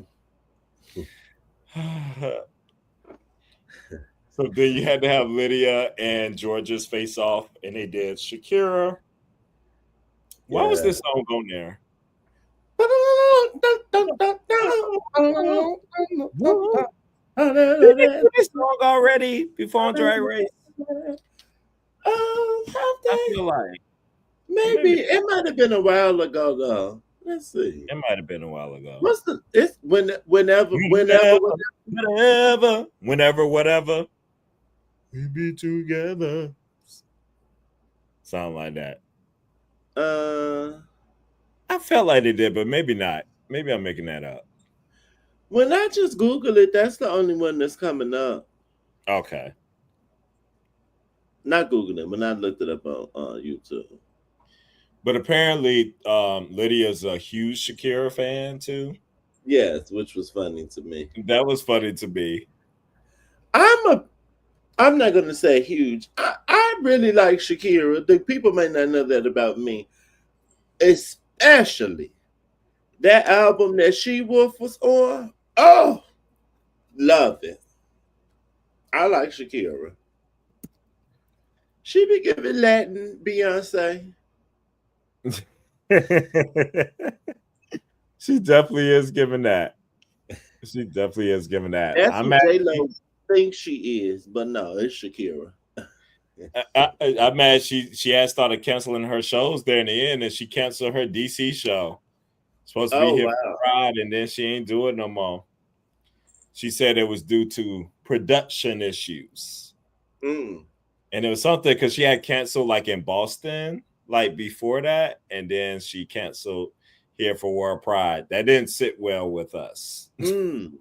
[SPEAKER 1] So then you had to have Lydia and Georgia's face off, and they did Shakira. Why was
[SPEAKER 2] Yeah.
[SPEAKER 1] this song on there? Did they do this song already before on Drag Race?
[SPEAKER 2] Have
[SPEAKER 1] I
[SPEAKER 2] they?
[SPEAKER 1] feel like
[SPEAKER 2] Maybe it might have been a while ago though. Let's see.
[SPEAKER 1] it might have been a while ago.
[SPEAKER 2] What's the it's whenever
[SPEAKER 1] Whatever. We be together. Sound like that.
[SPEAKER 2] Uh,
[SPEAKER 1] I felt like they did, but maybe not. Maybe I'm making that up.
[SPEAKER 2] when I just Google it, that's the only one that's coming up.
[SPEAKER 1] Okay.
[SPEAKER 2] Not Google it, when I looked it up on YouTube.
[SPEAKER 1] But apparently, Lydia's a huge Shakira fan too.
[SPEAKER 2] Yes, which was funny to me.
[SPEAKER 1] That was funny to me.
[SPEAKER 2] I'm a I'm not gonna say huge. I really like Shakira. The people may not know that about me. Especially that album that She Wolf was on. Oh, love it. I like Shakira. She be giving Latin Beyonce.
[SPEAKER 1] She definitely is giving that. She definitely is giving that.
[SPEAKER 2] That's
[SPEAKER 1] I'm
[SPEAKER 2] what
[SPEAKER 1] mad.
[SPEAKER 2] J Lo thinks she is, but no, it's Shakira.
[SPEAKER 1] I'm mad. She had started canceling her shows there in the end, and she canceled her DC show. Supposed to be
[SPEAKER 2] Oh
[SPEAKER 1] here for
[SPEAKER 2] wow.
[SPEAKER 1] Pride, and then she ain't do it no more. She said it was due to production issues,
[SPEAKER 2] Mm.
[SPEAKER 1] and it was something because she had canceled like in Boston, like before that, and then she canceled here for World Pride. That didn't sit well with us.
[SPEAKER 2] Mm.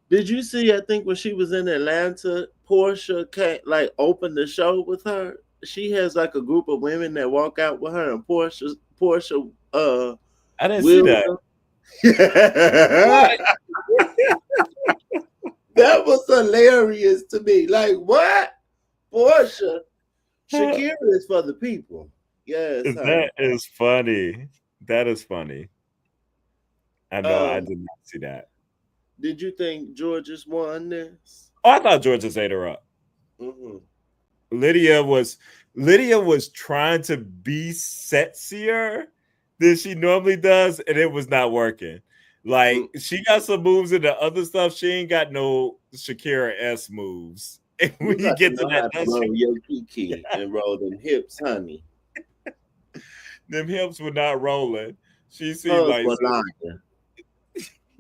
[SPEAKER 2] Did you see? I think when she was in Atlanta, Portia came, like opened the show with her. She has like a group of women that walk out with her, and Portia
[SPEAKER 1] I didn't see
[SPEAKER 2] will
[SPEAKER 1] that.
[SPEAKER 2] them.
[SPEAKER 1] What?
[SPEAKER 2] That was hilarious to me. Like what? Portia, Shakira is for the people. Yes, honey.
[SPEAKER 1] That is funny. That is funny. I know I
[SPEAKER 2] Um,
[SPEAKER 1] did not see that.
[SPEAKER 2] did you think Georges won this?
[SPEAKER 1] Oh, I thought Georgia ate her up.
[SPEAKER 2] Mm-hmm.
[SPEAKER 1] Lydia was Lydia was trying to be sexier than she normally does, and it was not working. Like she got some moves in the other stuff. She ain't got no Shakira S moves. And
[SPEAKER 2] You
[SPEAKER 1] when you
[SPEAKER 2] got to
[SPEAKER 1] get to
[SPEAKER 2] know
[SPEAKER 1] that,
[SPEAKER 2] how to roll your kiki and roll them hips, honey.
[SPEAKER 1] them hips were not rolling. She seemed
[SPEAKER 2] Hug
[SPEAKER 1] like
[SPEAKER 2] for lying.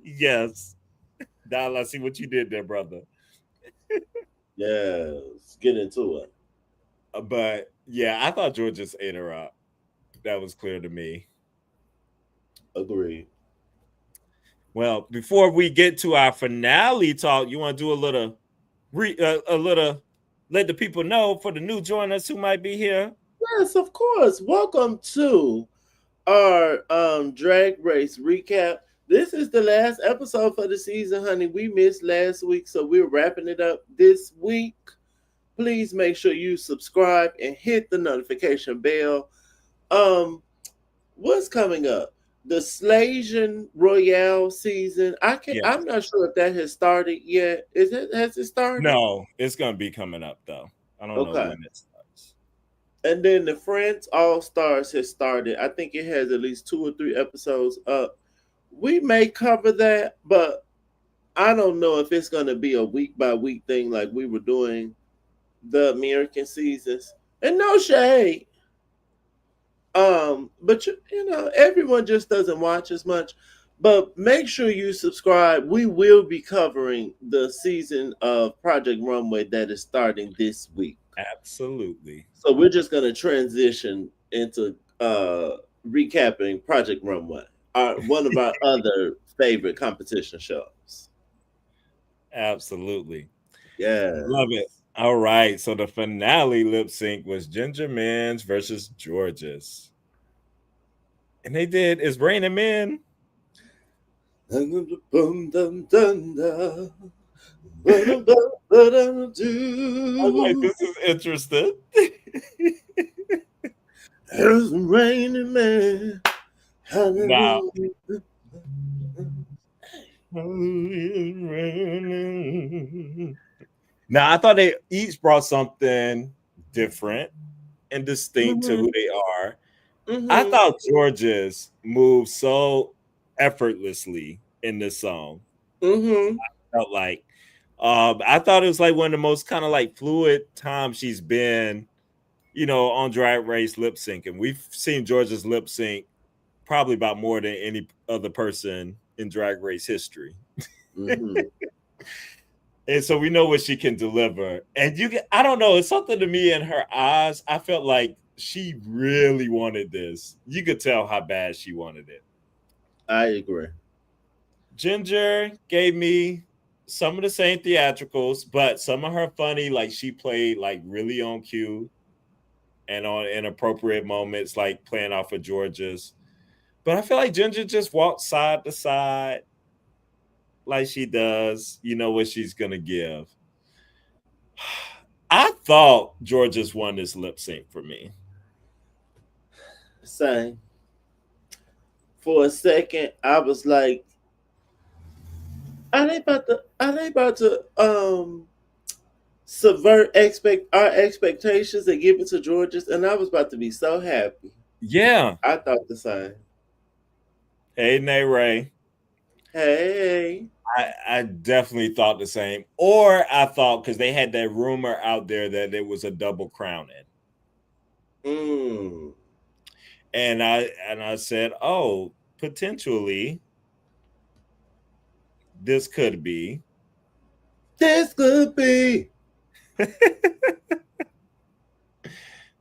[SPEAKER 1] yes. Now I see what you did there, brother.
[SPEAKER 2] Yes, get into it.
[SPEAKER 1] But yeah, I thought George just ate her up. That was clear to me.
[SPEAKER 2] Agreed.
[SPEAKER 1] Well, before we get to our finale talk, you want to do a little let the people know for the new joiners who might be here.
[SPEAKER 2] Yes, of course. Welcome to our drag race recap. This is the last episode for the season, honey. We missed last week, so we're wrapping it up this week. Please make sure you subscribe and hit the notification bell. Um, what's coming up? The Slasian Royale season.
[SPEAKER 1] Yes.
[SPEAKER 2] I'm not sure if that has started yet. Has it started?
[SPEAKER 1] No, it's gonna be coming up though. I don't know
[SPEAKER 2] Okay.
[SPEAKER 1] when it starts.
[SPEAKER 2] And then the Friends All Stars has started. I think it has at least 2 or 3 episodes up. We may cover that, but I don't know if it's going to be a week by week thing like we were doing the American seasons. And no shade. But you know, everyone just doesn't watch as much. But make sure you subscribe. We will be covering the season of Project Runway that is starting this week.
[SPEAKER 1] Absolutely.
[SPEAKER 2] So we're just going to transition into recapping Project Runway, one of our other favorite competition shows.
[SPEAKER 1] Absolutely.
[SPEAKER 2] Yeah.
[SPEAKER 1] Love it. All right. So the finale lip sync was Ginger Min's versus George's. And they did It's Raining Men. I was like, this is interesting.
[SPEAKER 2] It's raining man.
[SPEAKER 1] Now,
[SPEAKER 2] Hallelujah.
[SPEAKER 1] now I thought they each brought something different and distinct to who
[SPEAKER 2] Mm-hmm.
[SPEAKER 1] they are. I
[SPEAKER 2] Mm-hmm.
[SPEAKER 1] thought George's moved so effortlessly in this song.
[SPEAKER 2] Mm-hmm.
[SPEAKER 1] Felt like I thought it was like one of the most kind of like fluid times she's been, on Drag Race lip syncing. We've seen George's lip sync probably about more than any other person in Drag Race history.
[SPEAKER 2] Mm-hmm.
[SPEAKER 1] And so we know what she can deliver. And you can, I don't know, it's something to me in her eyes. I felt like she really wanted this. You could tell how bad she wanted it.
[SPEAKER 2] I agree.
[SPEAKER 1] Ginger gave me some of the same theatricals, but some of her funny, like she played like really on cue and on inappropriate moments, like playing off of George's. But I feel like Ginger just walked side to side like she does. You know what she's gonna give. I thought George's won this lip sync for me.
[SPEAKER 2] Same. For a second, I was like, are they about to subvert our expectations and give it to Georges? And I was about to be so happy.
[SPEAKER 1] Yeah.
[SPEAKER 2] I thought the same.
[SPEAKER 1] Hey, Nay Ray.
[SPEAKER 2] Hey.
[SPEAKER 1] I definitely thought the same. Or I thought because they had that rumor out there that it was a double crowning.
[SPEAKER 2] Mm.
[SPEAKER 1] And I said, oh, potentially this could be.
[SPEAKER 2] This could be.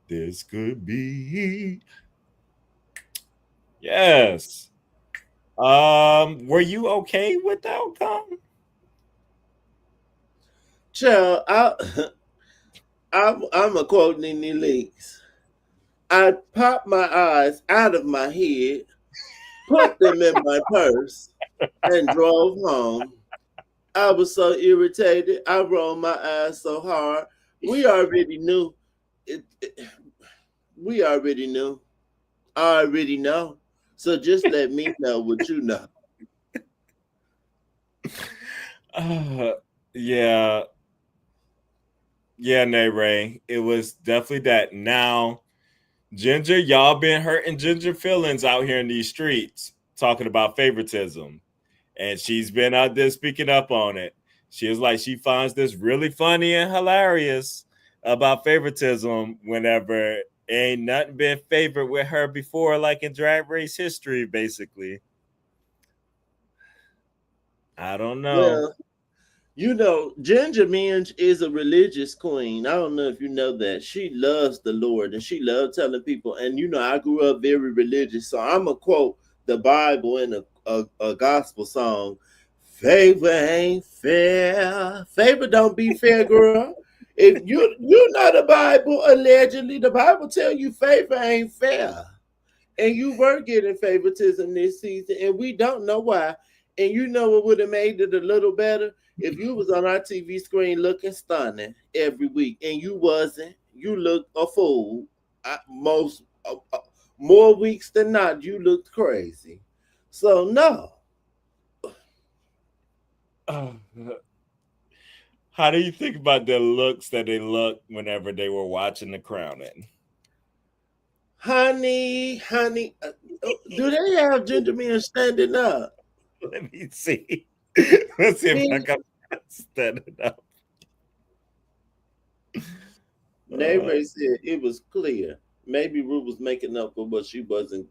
[SPEAKER 1] This could be. Yes. Were you okay with the outcome?
[SPEAKER 2] Child, I'm a quote Nene Leaks. I popped my eyes out of my head, put them in my purse, and drove home. I was so irritated. I rolled my eyes so hard. We already knew. It, we already knew. I already know. So just let me know what you know.
[SPEAKER 1] Uh, yeah. Yeah, Nay Ray. It was definitely that. Now, Ginger, y'all been hurting Ginger feelings out here in these streets, talking about favoritism. And she's been out there speaking up on it. She was like, she finds this really funny and hilarious about favoritism whenever ain't nothing been favored with her before, like in Drag Race history, basically. I don't know.
[SPEAKER 2] Well, you know, Ginger Minge is a religious queen. I don't know if you know that. She loves the Lord and she loves telling people. And you know, I grew up very religious, so I'm gonna quote the Bible in a gospel song. Favor ain't fair. Favor don't be fair, girl. If you know the Bible, allegedly, the Bible tell you favor ain't fair. And you were getting favoritism this season, and we don't know why. And you know what would have made it a little better if you was on our TV screen looking stunning every week, and you wasn't. You looked a fool. Most more weeks than not, you looked crazy. So no,
[SPEAKER 1] Uh, how do you think about the looks that they looked whenever they were watching the crowning?
[SPEAKER 2] honey, do they have Ginger Men standing up?
[SPEAKER 1] Let me see. Let's see if I
[SPEAKER 2] Me,
[SPEAKER 1] can stand it up. Uh,
[SPEAKER 2] Nate said it was clear. Maybe Ru was making up for what she wasn't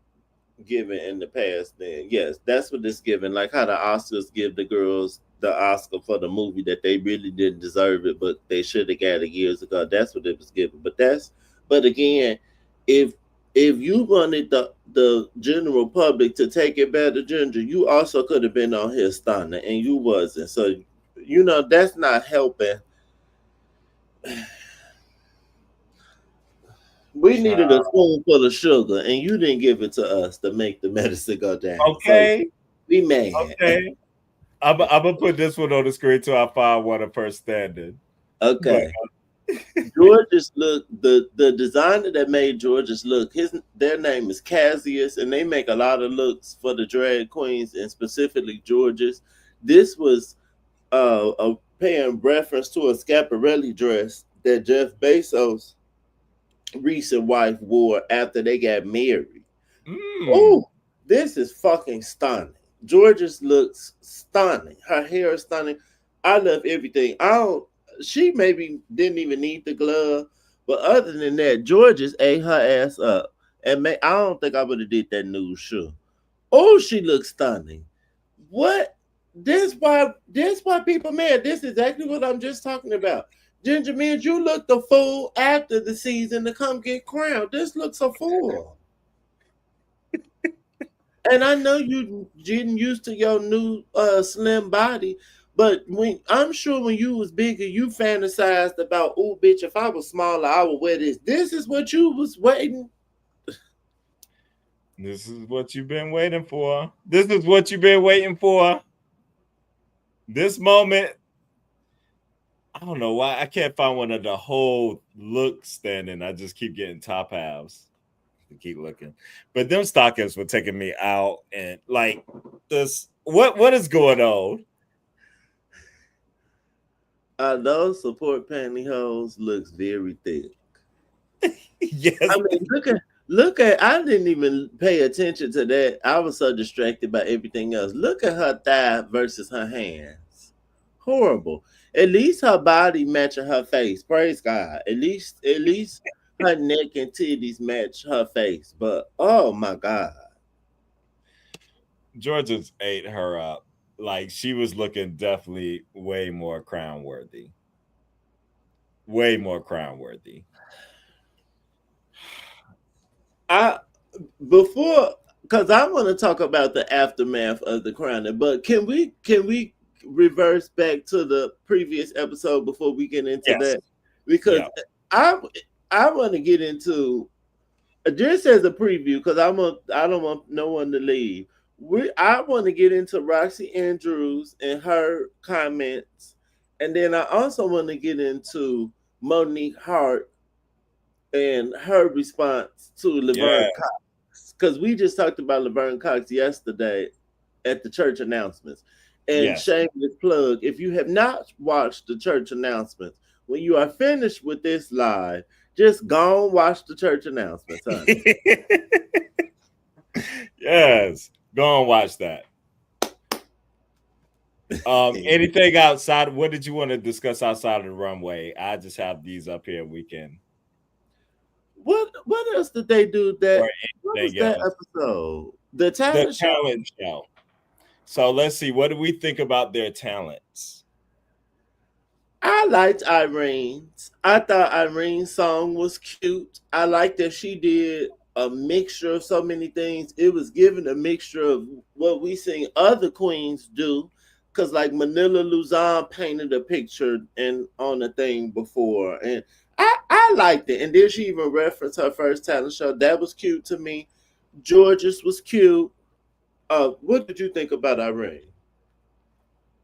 [SPEAKER 2] given in the past. Then yes, that's what it's given. Like how the Oscars give the girls the Oscar for the movie that they really didn't deserve it, but they should have got it years ago. That's what it was given. But again, if you wanted the general public to take it better, Ginger, you also could have been on here stunning, and you wasn't. So you know that's not helping. We needed a
[SPEAKER 1] child.
[SPEAKER 2] spoonful of sugar, and you didn't give it to us to make the medicine go down. So
[SPEAKER 1] Okay.
[SPEAKER 2] we mad.
[SPEAKER 1] Okay. I'm gonna put this one on the screen till I find one of her standing. But
[SPEAKER 2] Okay. George's look, the designer that made George's look, their name is Cassius, and they make a lot of looks for the drag queens and specifically George's. This was paying reference to a Schiaparelli dress that Jeff Bezos' recent wife wore after they got married.
[SPEAKER 1] mm,
[SPEAKER 2] Oh, this is fucking stunning. George's looks stunning. Her hair is stunning. I love everything. I don't. She maybe didn't even need the glove, but other than that, George's ate her ass up. And I don't think I would have did that nude shoe. Oh, she looks stunning. What? This why people mad. This is exactly what I'm just talking about. Ginger means you looked a fool after the season to come get crowned. This looks a fool. And I know you getting used to your new slim body, but when I'm sure when you was bigger, you fantasized about, oh bitch, if I was smaller, I would wear this. This is what you was waiting.
[SPEAKER 1] This is what you've been waiting for. This is what you've been waiting for. This moment. I don't know why I can't find one of the whole look standing. I just keep getting top halves. Keep looking, but them stockings were taking me out, and like this. What is going on?
[SPEAKER 2] Those support pantyhose looks very thick.
[SPEAKER 1] Yes,
[SPEAKER 2] I mean, look at. I didn't even pay attention to that. I was so distracted by everything else. Look at her thigh versus her hands. Horrible. At least her body matching her face. Praise God. At least her neck and titties match her face. But oh my God.
[SPEAKER 1] Georgia ate her up. Like she was looking definitely way more crown worthy. Way more crown worthy.
[SPEAKER 2] I before because I want to talk about the aftermath of the crowning, but can we reverse back to the previous episode before we get into
[SPEAKER 1] Yes.
[SPEAKER 2] that? Because
[SPEAKER 1] Yeah.
[SPEAKER 2] I I want to get into just as a preview because I don't want no one to leave. I want to get into Roxy Andrews and her comments, and then I also want to get into Monique Hart and her response to
[SPEAKER 1] Yeah.
[SPEAKER 2] Laverne Cox because we just talked about Laverne Cox yesterday at the church announcements. And
[SPEAKER 1] Yes.
[SPEAKER 2] shameless plug, if you have not watched the church announcements, when you are finished with this live, just go and watch the church announcements, honey.
[SPEAKER 1] Yes. Go and watch that. Anything outside? What did you want to discuss outside of the runway? I just have these up here. We can
[SPEAKER 2] What else did they do
[SPEAKER 1] or
[SPEAKER 2] that what was
[SPEAKER 1] anything
[SPEAKER 2] that
[SPEAKER 1] else.
[SPEAKER 2] episode? The
[SPEAKER 1] The
[SPEAKER 2] talent show?
[SPEAKER 1] talent show. So let's see. What do we think about their talents?
[SPEAKER 2] I liked Irene's. I thought Irene's song was cute. I liked that she did a mixture of so many things. It was given a mixture of what we seen other queens do. Cause like Manila Luzon painted a picture and on a thing before. And I liked it. And then she even referenced her first talent show. That was cute to me. George's was cute. What did you think about Irene?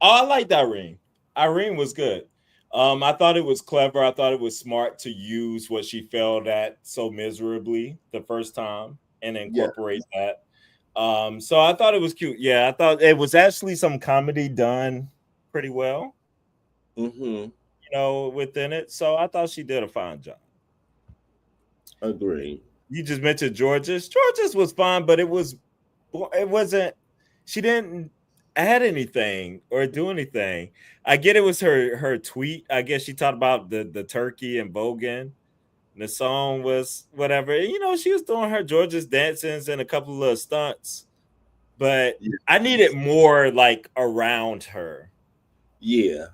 [SPEAKER 1] Oh, I liked Irene. Irene was good. I thought it was clever. I thought it was smart to use what she failed at so miserably the first time and
[SPEAKER 2] Yeah.
[SPEAKER 1] incorporate that. So I thought it was cute. Yeah, I thought it was actually some comedy done pretty well,
[SPEAKER 2] Mm-hmm.
[SPEAKER 1] within it. So I thought she did a fine job.
[SPEAKER 2] Agreed.
[SPEAKER 1] You just mentioned George's. George's was fine, but it wasn't. She didn't add anything or do anything. I get it was her tweet. I guess she talked about the turkey and Bogan. The song was whatever. She was doing her George's dancings and a couple of stunts, but I needed more like around her.
[SPEAKER 2] Yeah.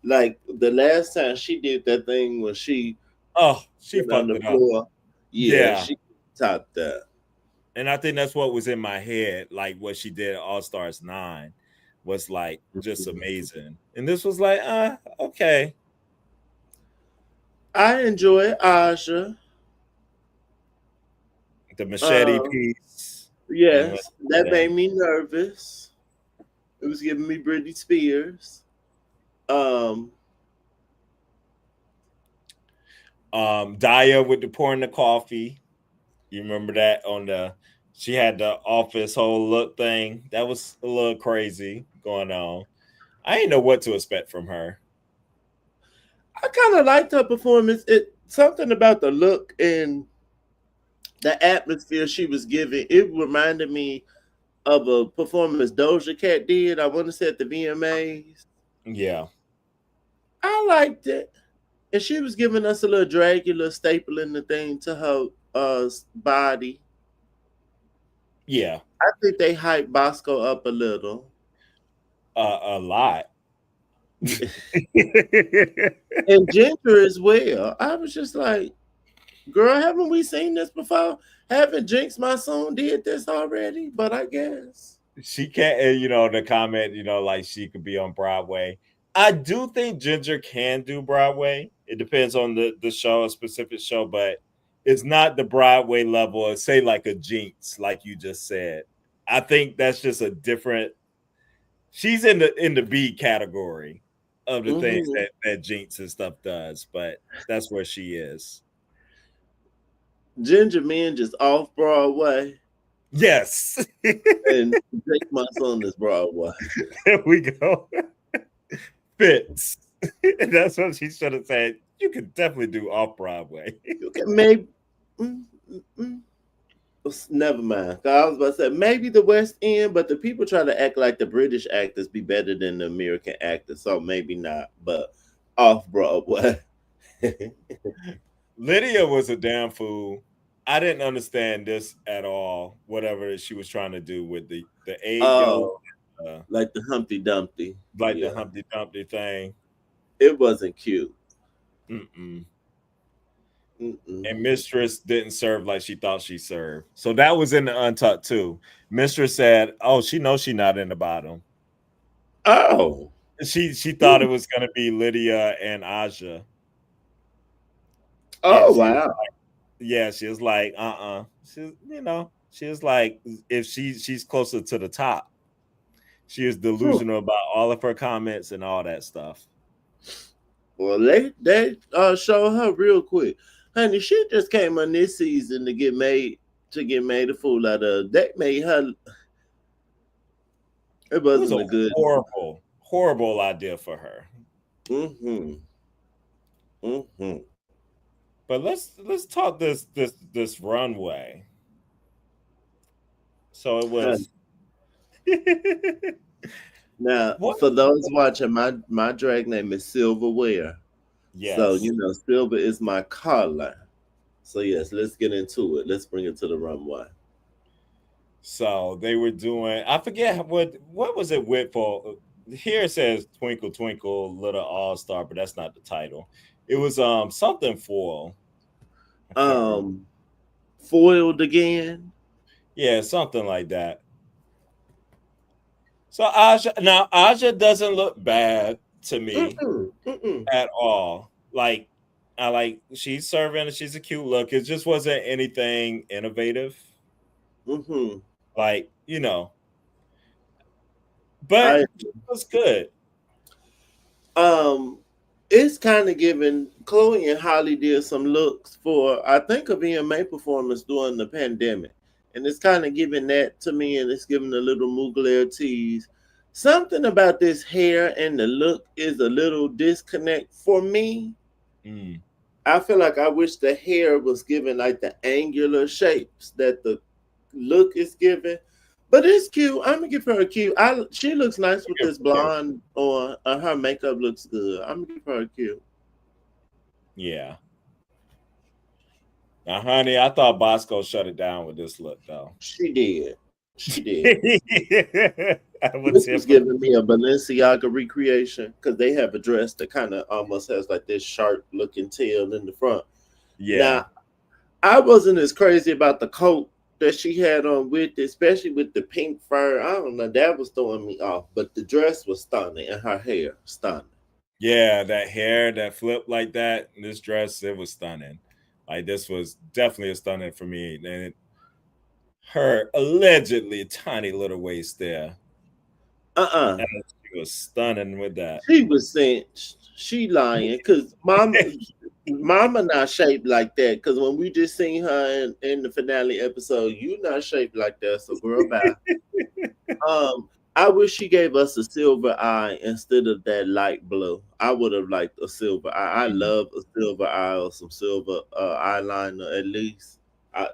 [SPEAKER 2] Like the last time she did that thing when she
[SPEAKER 1] Oh, she
[SPEAKER 2] went on
[SPEAKER 1] fucked
[SPEAKER 2] the
[SPEAKER 1] it up.
[SPEAKER 2] floor. Yeah,
[SPEAKER 1] Yeah.
[SPEAKER 2] she topped that.
[SPEAKER 1] And I think that's what was in my head. Like what she did at All Stars 9 was like just amazing. And this was like, okay.
[SPEAKER 2] I enjoy Aja.
[SPEAKER 1] The machete
[SPEAKER 2] Um,
[SPEAKER 1] piece and
[SPEAKER 2] yes, that made
[SPEAKER 1] everything.
[SPEAKER 2] me nervous. It was giving me Britney Spears. Um,
[SPEAKER 1] Daya with the pouring the coffee. You remember that on the she had the office whole look thing. That was a little crazy going on. I didn't know what to expect from her.
[SPEAKER 2] I kind of liked her performance. It something about the look and the atmosphere she was giving. It reminded me of a performance Doja Cat did. I want to say at the VMAs.
[SPEAKER 1] Yeah.
[SPEAKER 2] I liked it. And she was giving us a little Dracula stapling the thing to her body.
[SPEAKER 1] Yeah.
[SPEAKER 2] I think they hyped Bosco up a little.
[SPEAKER 1] A lot.
[SPEAKER 2] And Ginger as well. I was just like, girl, haven't we seen this before? Haven't Jinx My Song did this already? But I guess.
[SPEAKER 1] She can't, the comment, like she could be on Broadway. I do think Ginger can do Broadway. It depends on the show, a specific show, but it's not the Broadway level of, say, like a Jinx, like you just said. I think that's just a different. She's in the B category of the things
[SPEAKER 2] Mm-hmm.
[SPEAKER 1] that Jinx and stuff does, but that's where she is.
[SPEAKER 2] Ginger Men just off Broadway.
[SPEAKER 1] Yes,
[SPEAKER 2] And Jinx My Song is Broadway.
[SPEAKER 1] there we go. Fits. That's what she should have said. You could definitely do off Broadway.
[SPEAKER 2] You can maybe. Mm, mm, mm. Never mind. I was about to say maybe the West End, but the people try to act like the British actors be better than the American actors, so maybe not. But off Broadway.
[SPEAKER 1] Lydia was a damn fool. I didn't understand this at all. Whatever she was trying to do with the egg yolk,
[SPEAKER 2] Oh,
[SPEAKER 1] uh,
[SPEAKER 2] like the Humpty Dumpty.
[SPEAKER 1] like the
[SPEAKER 2] Yeah,
[SPEAKER 1] Humpty Dumpty thing.
[SPEAKER 2] it wasn't cute.
[SPEAKER 1] Mm-mm.
[SPEAKER 2] Mm-mm.
[SPEAKER 1] And Mistress didn't serve like she thought she served. So that was in the untucked too. Mistress said, "Oh, she knows she's not in the bottom."
[SPEAKER 2] Oh,
[SPEAKER 1] She thought it was gonna be Lydia and Aja, and
[SPEAKER 2] oh
[SPEAKER 1] she was
[SPEAKER 2] wow.
[SPEAKER 1] yeah, she was like, She's she was like, if she's closer to the top. She is
[SPEAKER 2] Whew.
[SPEAKER 1] delusional about all of her comments and all that stuff.
[SPEAKER 2] Well, they show her real quick, honey. She just came on this season to get made a fool out of. That made her. It
[SPEAKER 1] It was a
[SPEAKER 2] wasn't a good.
[SPEAKER 1] horrible, horrible idea for her.
[SPEAKER 2] Mm-hmm. Mm-hmm.
[SPEAKER 1] But let's talk this runway. So it was
[SPEAKER 2] Now,
[SPEAKER 1] what?
[SPEAKER 2] for those watching, my drag name is Silverware. So,
[SPEAKER 1] Yes.
[SPEAKER 2] silver is my color. So, yes, let's get into it. Let's bring it to the runway.
[SPEAKER 1] So they were doing. I forget what was it with for. Here it says "Twinkle Twinkle Little All Star," but that's not the title. It was something foil. I can't remember.
[SPEAKER 2] Um, Foiled again.
[SPEAKER 1] Yeah, something like that. So Aja doesn't look bad to me
[SPEAKER 2] Mm-mm, mm-mm,
[SPEAKER 1] at all. Like she's serving and she's a cute look. It just wasn't anything innovative.
[SPEAKER 2] mm-hmm.
[SPEAKER 1] Like, but
[SPEAKER 2] I
[SPEAKER 1] it was good.
[SPEAKER 2] um, it's kind of giving Chloe and Holly did some looks for I think a VMA performance during the pandemic, and it's kind of giving that to me, and it's giving a little Mugler tease. Something about this hair and the look is a little disconnect for me.
[SPEAKER 1] Mm.
[SPEAKER 2] I feel like I wish the hair was given like the angular shapes that the look is giving. But it's cute. I'm gonna give her a cute. She looks nice with this blonde on. Her makeup looks good. I'm gonna give her a cute.
[SPEAKER 1] Yeah. Now, honey, I thought Bosco shut it down with this look, though.
[SPEAKER 2] She did. She did.
[SPEAKER 1] I was
[SPEAKER 2] This
[SPEAKER 1] here
[SPEAKER 2] was
[SPEAKER 1] for.
[SPEAKER 2] giving me a Balenciaga recreation because they have a dress that kind of almost has like this sharp looking tail in the front.
[SPEAKER 1] Yeah.
[SPEAKER 2] Now, I wasn't as crazy about the coat that she had on with it, especially with the pink fur. I don't know, that was throwing me off. But the dress was stunning and her hair stunning.
[SPEAKER 1] Yeah, that hair that flipped like that, this dress, it was stunning. Like, this was definitely a stunning for me. And her allegedly tiny little waist there.
[SPEAKER 2] Uh-uh.
[SPEAKER 1] And she was stunning with that.
[SPEAKER 2] She was saying she lying because mama not shaped like that. Because when we just seen her in the finale episode, you not shaped like that. So girl, bye. I wish she gave us a silver eye instead of that light blue. I would have liked a silver eye. I
[SPEAKER 1] Mhm.
[SPEAKER 2] love a silver eye or some silver eyeliner at least.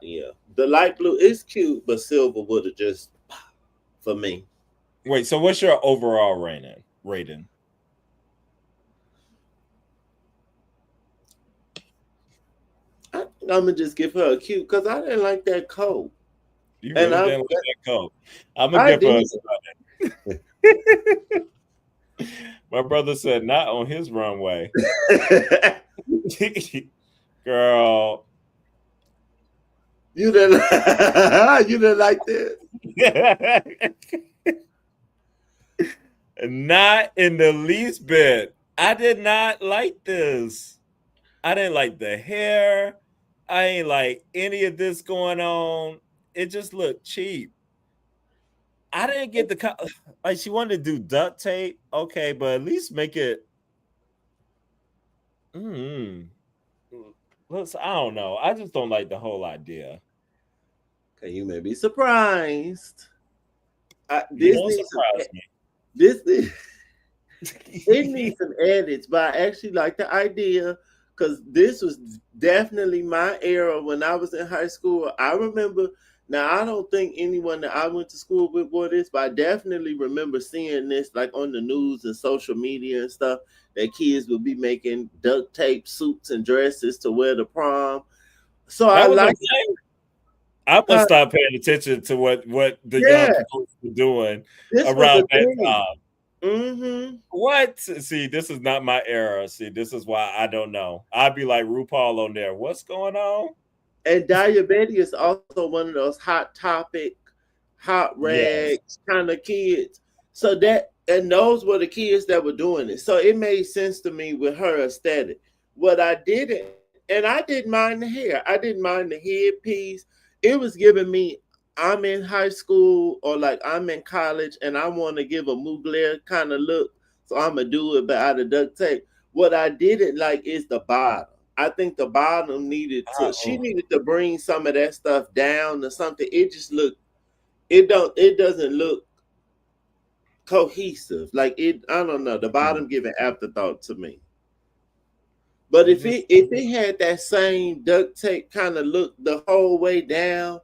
[SPEAKER 2] Yeah, the light blue is cute, but silver would have just for me.
[SPEAKER 1] Wait, so what's your overall rating?
[SPEAKER 2] I'm gonna just give her a cute because I didn't like that coat,
[SPEAKER 1] You
[SPEAKER 2] and
[SPEAKER 1] really didn't like that coat. I'm gonna
[SPEAKER 2] I
[SPEAKER 1] give her
[SPEAKER 2] did.
[SPEAKER 1] a stunning. My brother said not on his runway. Girl.
[SPEAKER 2] You didn't you didn't like this?
[SPEAKER 1] Not in the least bit. I did not like this. I didn't like the hair. I ain't like any of this going on. It just looked cheap. I didn't get like she wanted to do duct tape. Okay, but at least make it. Mm, let's. I don't know. I just don't like the whole idea.
[SPEAKER 2] Okay, you may be surprised.
[SPEAKER 1] You
[SPEAKER 2] This
[SPEAKER 1] don't
[SPEAKER 2] needs some
[SPEAKER 1] surprise
[SPEAKER 2] this it
[SPEAKER 1] me.
[SPEAKER 2] needs some edits, but I actually like the idea because this was definitely my era when I was in high school. I remember. Now I don't think anyone that I went to school with wore this, but I definitely remember seeing this like on the news and social media and stuff. That kids would be making duct tape suits and dresses to wear to prom. So I
[SPEAKER 1] That was
[SPEAKER 2] like,
[SPEAKER 1] okay. I must stop paying attention to what the young
[SPEAKER 2] yeah,
[SPEAKER 1] people were doing
[SPEAKER 2] this was a
[SPEAKER 1] around that
[SPEAKER 2] thing.
[SPEAKER 1] time.
[SPEAKER 2] Mm-hmm.
[SPEAKER 1] What? See, this is not my era. See, this is why I don't know. I'd be like RuPaul on there. What's going on?
[SPEAKER 2] And diabetes is also one of those hot topic, hot
[SPEAKER 1] Yes.
[SPEAKER 2] rags kind of kids. So that, and those were the kids that were doing it. So it made sense to me with her aesthetic. What I didn't, and I didn't mind the hair. I didn't mind the headpiece. It was giving me, I'm in high school or like I'm in college and I want to give a Mugler kind of look. So I'm gonna do it, but out of duct tape. What I didn't like is the bottom. I think the bottom needed to. She
[SPEAKER 1] Oh,
[SPEAKER 2] needed to bring some of that stuff down or something. It just looked. It don't. It doesn't look cohesive. Like it. I don't know. The
[SPEAKER 1] mm.
[SPEAKER 2] bottom giving afterthought to me. But
[SPEAKER 1] It
[SPEAKER 2] if
[SPEAKER 1] just
[SPEAKER 2] it had that same duct tape kind of look the whole way down,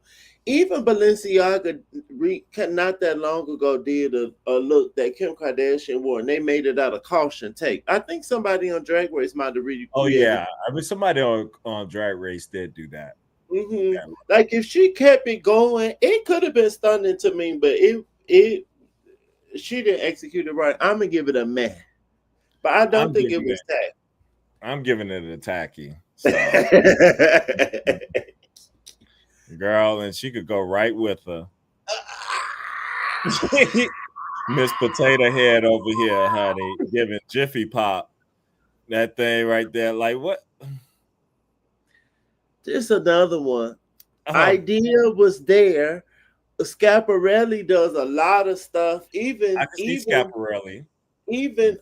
[SPEAKER 2] even Balenciaga not that long ago did a look that Kim Kardashian wore, and they made it out of caution tape. I think somebody on Drag Race might have
[SPEAKER 1] oh
[SPEAKER 2] recreated.
[SPEAKER 1] yeah. I mean somebody on Drag Race did do that.
[SPEAKER 2] Hmm.
[SPEAKER 1] That
[SPEAKER 2] Like if she kept it going, it could have been stunning to me, but it she didn't execute it right. I'm gonna give it a meh, but I don't
[SPEAKER 1] I'm
[SPEAKER 2] think it
[SPEAKER 1] giving
[SPEAKER 2] was
[SPEAKER 1] it I'm giving it a tacky. So
[SPEAKER 2] that.
[SPEAKER 1] girl, and she could go right with her. Miss Potato Head over here, honey, giving Jiffy Pop that thing right there. Like what?
[SPEAKER 2] Just another one.
[SPEAKER 1] Oh,
[SPEAKER 2] Idea was there. Scaparelli does a lot of stuff.
[SPEAKER 1] I
[SPEAKER 2] Even
[SPEAKER 1] can see
[SPEAKER 2] even
[SPEAKER 1] Scaparelli.
[SPEAKER 2] even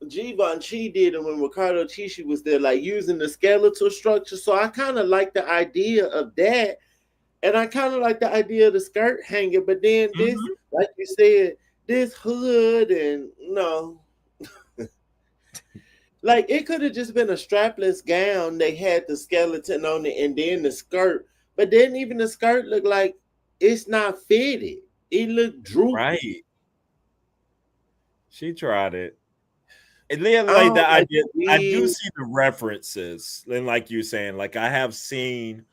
[SPEAKER 2] Givenchy did it when Ricardo Tisci was there, like using the skeletal structure. So I kind of like the idea of that. And I kind of like the idea of the skirt hanging, but then this,
[SPEAKER 1] Mhm.
[SPEAKER 2] like you said, this hood and no, like it could have just been a strapless gown. They had the skeleton on it, and then the skirt. But then even the skirt looked like it's not fitted. It looked droopy.
[SPEAKER 1] Right. She tried it. And then
[SPEAKER 2] I
[SPEAKER 1] like the
[SPEAKER 2] don't like
[SPEAKER 1] idea,
[SPEAKER 2] the
[SPEAKER 1] I do
[SPEAKER 2] wig.
[SPEAKER 1] see the references. And like you're saying, like I have seen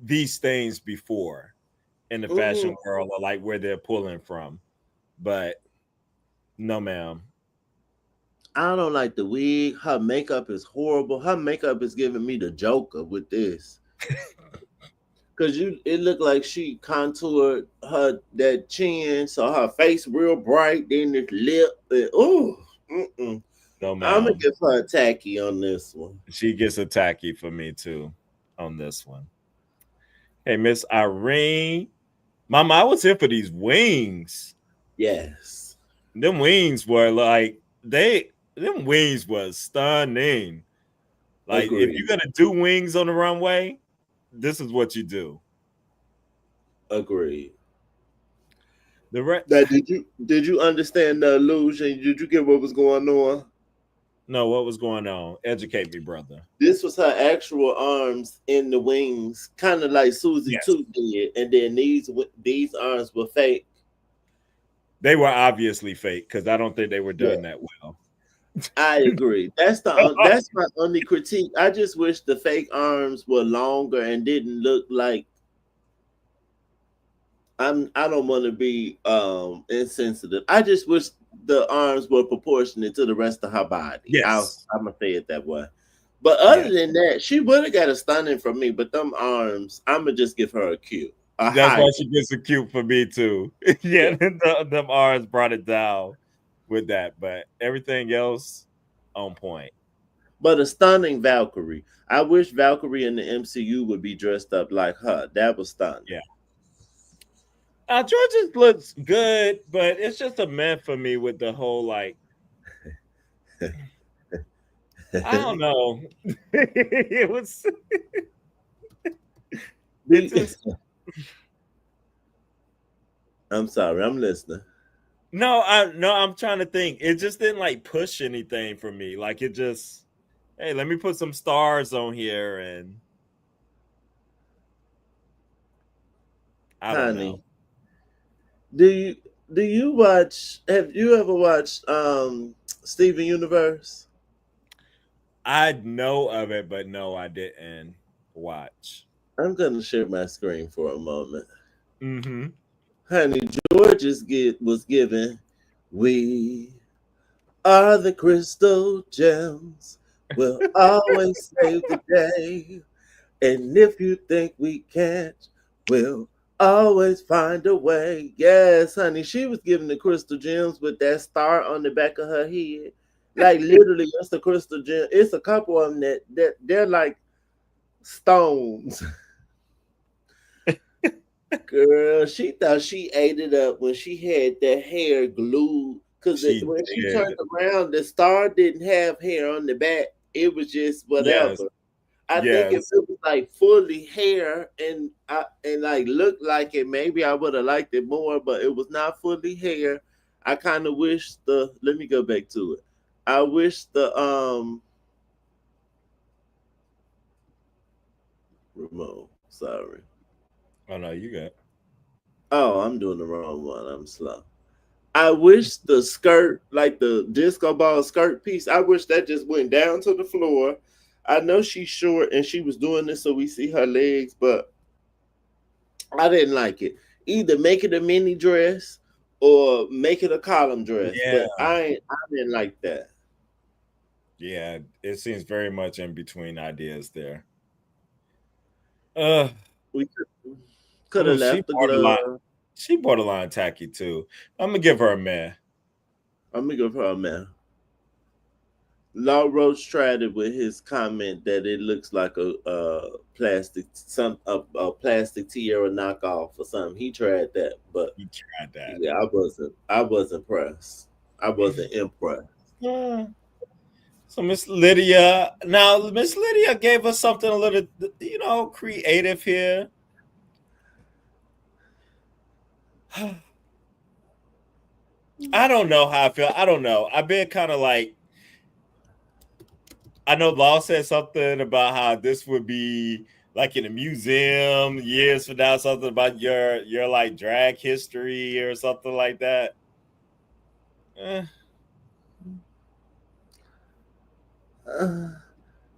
[SPEAKER 1] these things before in the
[SPEAKER 2] Mhm.
[SPEAKER 1] fashion world or like where they're pulling from. But no, ma'am.
[SPEAKER 2] I don't like the wig. Her makeup is horrible. Her makeup is giving me the Joker with this. Cause it looked like she contoured her that chin, so her face real bright. Then this lip, and, ooh, mm-mm.
[SPEAKER 1] No,
[SPEAKER 2] I'm gonna
[SPEAKER 1] ma'am.
[SPEAKER 2] give her a tacky on this one.
[SPEAKER 1] She gets a tacky for me too on this one. Hey, Miss Irene. Mama, I was here for these wings.
[SPEAKER 2] Yes,
[SPEAKER 1] Them wings were like them wings was stunning. Like if
[SPEAKER 2] agreed,
[SPEAKER 1] you're gonna do wings on the runway, this is what you do.
[SPEAKER 2] agreed.
[SPEAKER 1] The re-
[SPEAKER 2] Now, did you understand the illusion? Did you get what was going on?
[SPEAKER 1] no, what was going on? Educate me, brother.
[SPEAKER 2] This was her actual arms in the wings, kind of like Susie
[SPEAKER 1] Yes,
[SPEAKER 2] Tooth did, and then these arms were fake.
[SPEAKER 1] they were obviously fake because I don't think they were
[SPEAKER 2] Yeah.
[SPEAKER 1] done that well.
[SPEAKER 2] I agree. That's my only critique. I just wish the fake arms were longer and didn't look like I don't want to be insensitive. I just wish the arms were proportionate to the rest of her body.
[SPEAKER 1] Yes.
[SPEAKER 2] I'm gonna say it that way. But other
[SPEAKER 1] Yes.
[SPEAKER 2] than that, she would have got a stunning from me. But them arms, I'm gonna just give her a Q, a
[SPEAKER 1] That's
[SPEAKER 2] high
[SPEAKER 1] why
[SPEAKER 2] Q.
[SPEAKER 1] she gets a cute for me too.
[SPEAKER 2] Yeah.
[SPEAKER 1] Yeah, them R's brought it down with that, but everything else on point.
[SPEAKER 2] But a stunning Valkyrie. I wish Valkyrie in the MCU would be dressed up like her. That was stunning.
[SPEAKER 1] Yeah. Georgia looks good, but it's just a man for me with the whole like I don't know. It was it just
[SPEAKER 2] I'm sorry, I'm listening.
[SPEAKER 1] no, I'm trying to think. It just didn't like push anything for me. Like it just hey, let me put some stars on here and I don't know.
[SPEAKER 2] Honey, do you watch, have you ever watched Steven Universe?
[SPEAKER 1] I know of it, but no, I didn't watch.
[SPEAKER 2] I'm gonna share my screen for a moment.
[SPEAKER 1] Mm-hmm.
[SPEAKER 2] Honey, George's was given, we are the crystal gems, will always save the day. And if you think we can't, we'll always find a way. Yes, honey, she was given the crystal gems with that star on the back of her head. Like literally, that's the crystal gem. It's a couple of them that they're like stones. Girl, she thought she ate it up when she had that hair glued. Cause
[SPEAKER 1] She
[SPEAKER 2] when she turned
[SPEAKER 1] did.
[SPEAKER 2] around, the star didn't have hair on the back. It was just
[SPEAKER 1] Yes.
[SPEAKER 2] whatever. I think if
[SPEAKER 1] Yes.
[SPEAKER 2] it was like fully hair and like looked like it, maybe I would have liked it more. But it was not fully hair. I kind of wish the. Let me go back to it. I wish the Ramon. Sorry.
[SPEAKER 1] Oh no, you got
[SPEAKER 2] Oh, I'm doing the wrong one. I'm slow. I wish the skirt, like the disco ball skirt piece, I wish that just went down to the floor. I know she's short and she was doing this so we see her legs, but I didn't like it. Either make it a mini dress or make it a column dress,
[SPEAKER 1] yeah.
[SPEAKER 2] but I didn't like that.
[SPEAKER 1] Yeah. It seems very much in between ideas there. Uh
[SPEAKER 2] We could
[SPEAKER 1] oh,
[SPEAKER 2] have left the glove.
[SPEAKER 1] she borderline tacky too. I'm gonna give her a man.
[SPEAKER 2] I'm gonna give her a man. Law Roach tried it with his comment that it looks like a plastic tiara knockoff or something. He tried that, but
[SPEAKER 1] He tried that.
[SPEAKER 2] yeah, I wasn't impressed. I wasn't impressed.
[SPEAKER 1] Yeah. So Miss Lydia, now Miss Lydia gave us something a little, creative here. I don't know how I feel. I don't know. I've been kind of like, I know Law said something about how this would be like in a museum years from now, something about your like drag history or something like that. Eh,
[SPEAKER 2] Uh,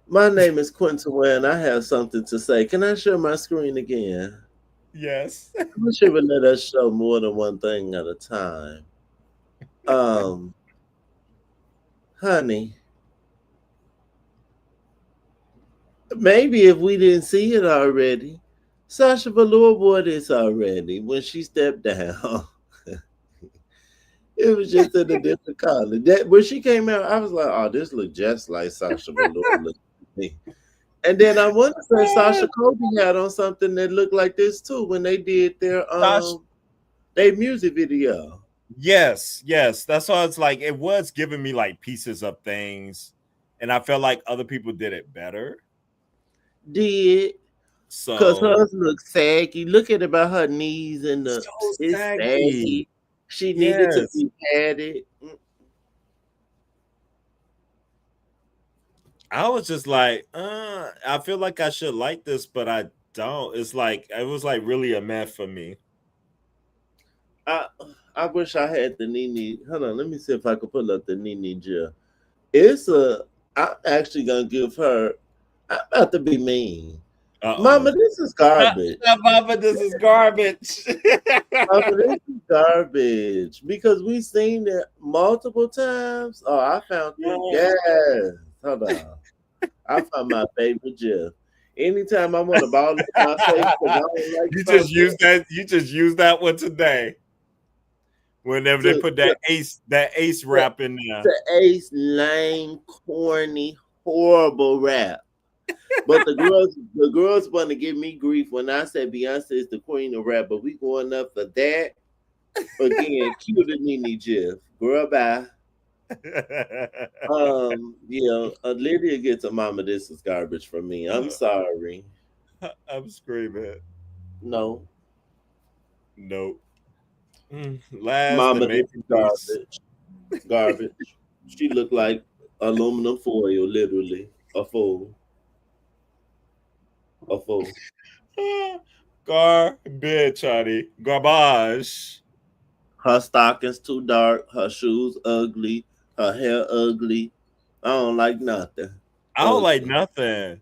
[SPEAKER 2] my name is Quentin Ware, and I have something to say. Can I share my screen again?
[SPEAKER 1] yes.
[SPEAKER 2] I wish it would let us show more than one thing at a time. Um, honey, maybe if we didn't see it already, Sasha Velour wore this already when she stepped down. It was just in a different color. That when she came out, I was like, "Oh, this look just like Sasha Velour looked to me." And then I want to say Sasha Kobe had on something that looked like this too when they did
[SPEAKER 1] Gosh,
[SPEAKER 2] their music video.
[SPEAKER 1] yes, yes. That's why it's like it was giving me like pieces of things, and I felt like other people did it better.
[SPEAKER 2] Did because
[SPEAKER 1] So
[SPEAKER 2] hers look saggy. Look at about her knees and the
[SPEAKER 1] so
[SPEAKER 2] it's
[SPEAKER 1] saggy.
[SPEAKER 2] saggy. She needed to
[SPEAKER 1] Yes.
[SPEAKER 2] be padded.
[SPEAKER 1] I was just like, I feel like I should like this, but I don't. It's like it was like really a mess for me.
[SPEAKER 2] I I wish I had the Nene. Hold on, let me see if I could pull up the Nene gel. It's a. I'm actually gonna give her. I'm about to be mean. Mama,
[SPEAKER 1] Uh-oh.
[SPEAKER 2] this is garbage.
[SPEAKER 1] Mama, this is garbage.
[SPEAKER 2] Mama, this is garbage because we seen it multiple times. Oh, I found it. Yes. Hold on. I found my favorite GIF. Anytime I want to ball up my face because I don't like
[SPEAKER 1] You just
[SPEAKER 2] something,
[SPEAKER 1] used that. You just used that one today. Whenever they
[SPEAKER 2] to,
[SPEAKER 1] put
[SPEAKER 2] to,
[SPEAKER 1] that ace
[SPEAKER 2] to,
[SPEAKER 1] rap in there.
[SPEAKER 2] to Ace lame, corny, horrible rap. But the girls want to give me grief when I say Beyonce is the queen of rap, but we going up for that. Again, cue the Nene GIF. Girl, bye. Yeah, Lydia gets a mama. This is garbage from me. I'm sorry.
[SPEAKER 1] I'm screaming.
[SPEAKER 2] No,
[SPEAKER 1] Nope. Last
[SPEAKER 2] mama,
[SPEAKER 1] and
[SPEAKER 2] this
[SPEAKER 1] maybe
[SPEAKER 2] is
[SPEAKER 1] least.
[SPEAKER 2] garbage. Garbage. She looked like aluminum foil, literally. A fool. A fool.
[SPEAKER 1] Garbage, honey. Garbage.
[SPEAKER 2] Her stockings too dark. Her shoes ugly. Her hair ugly. I don't like nothing.
[SPEAKER 1] I don't like
[SPEAKER 2] Ugly.
[SPEAKER 1] nothing.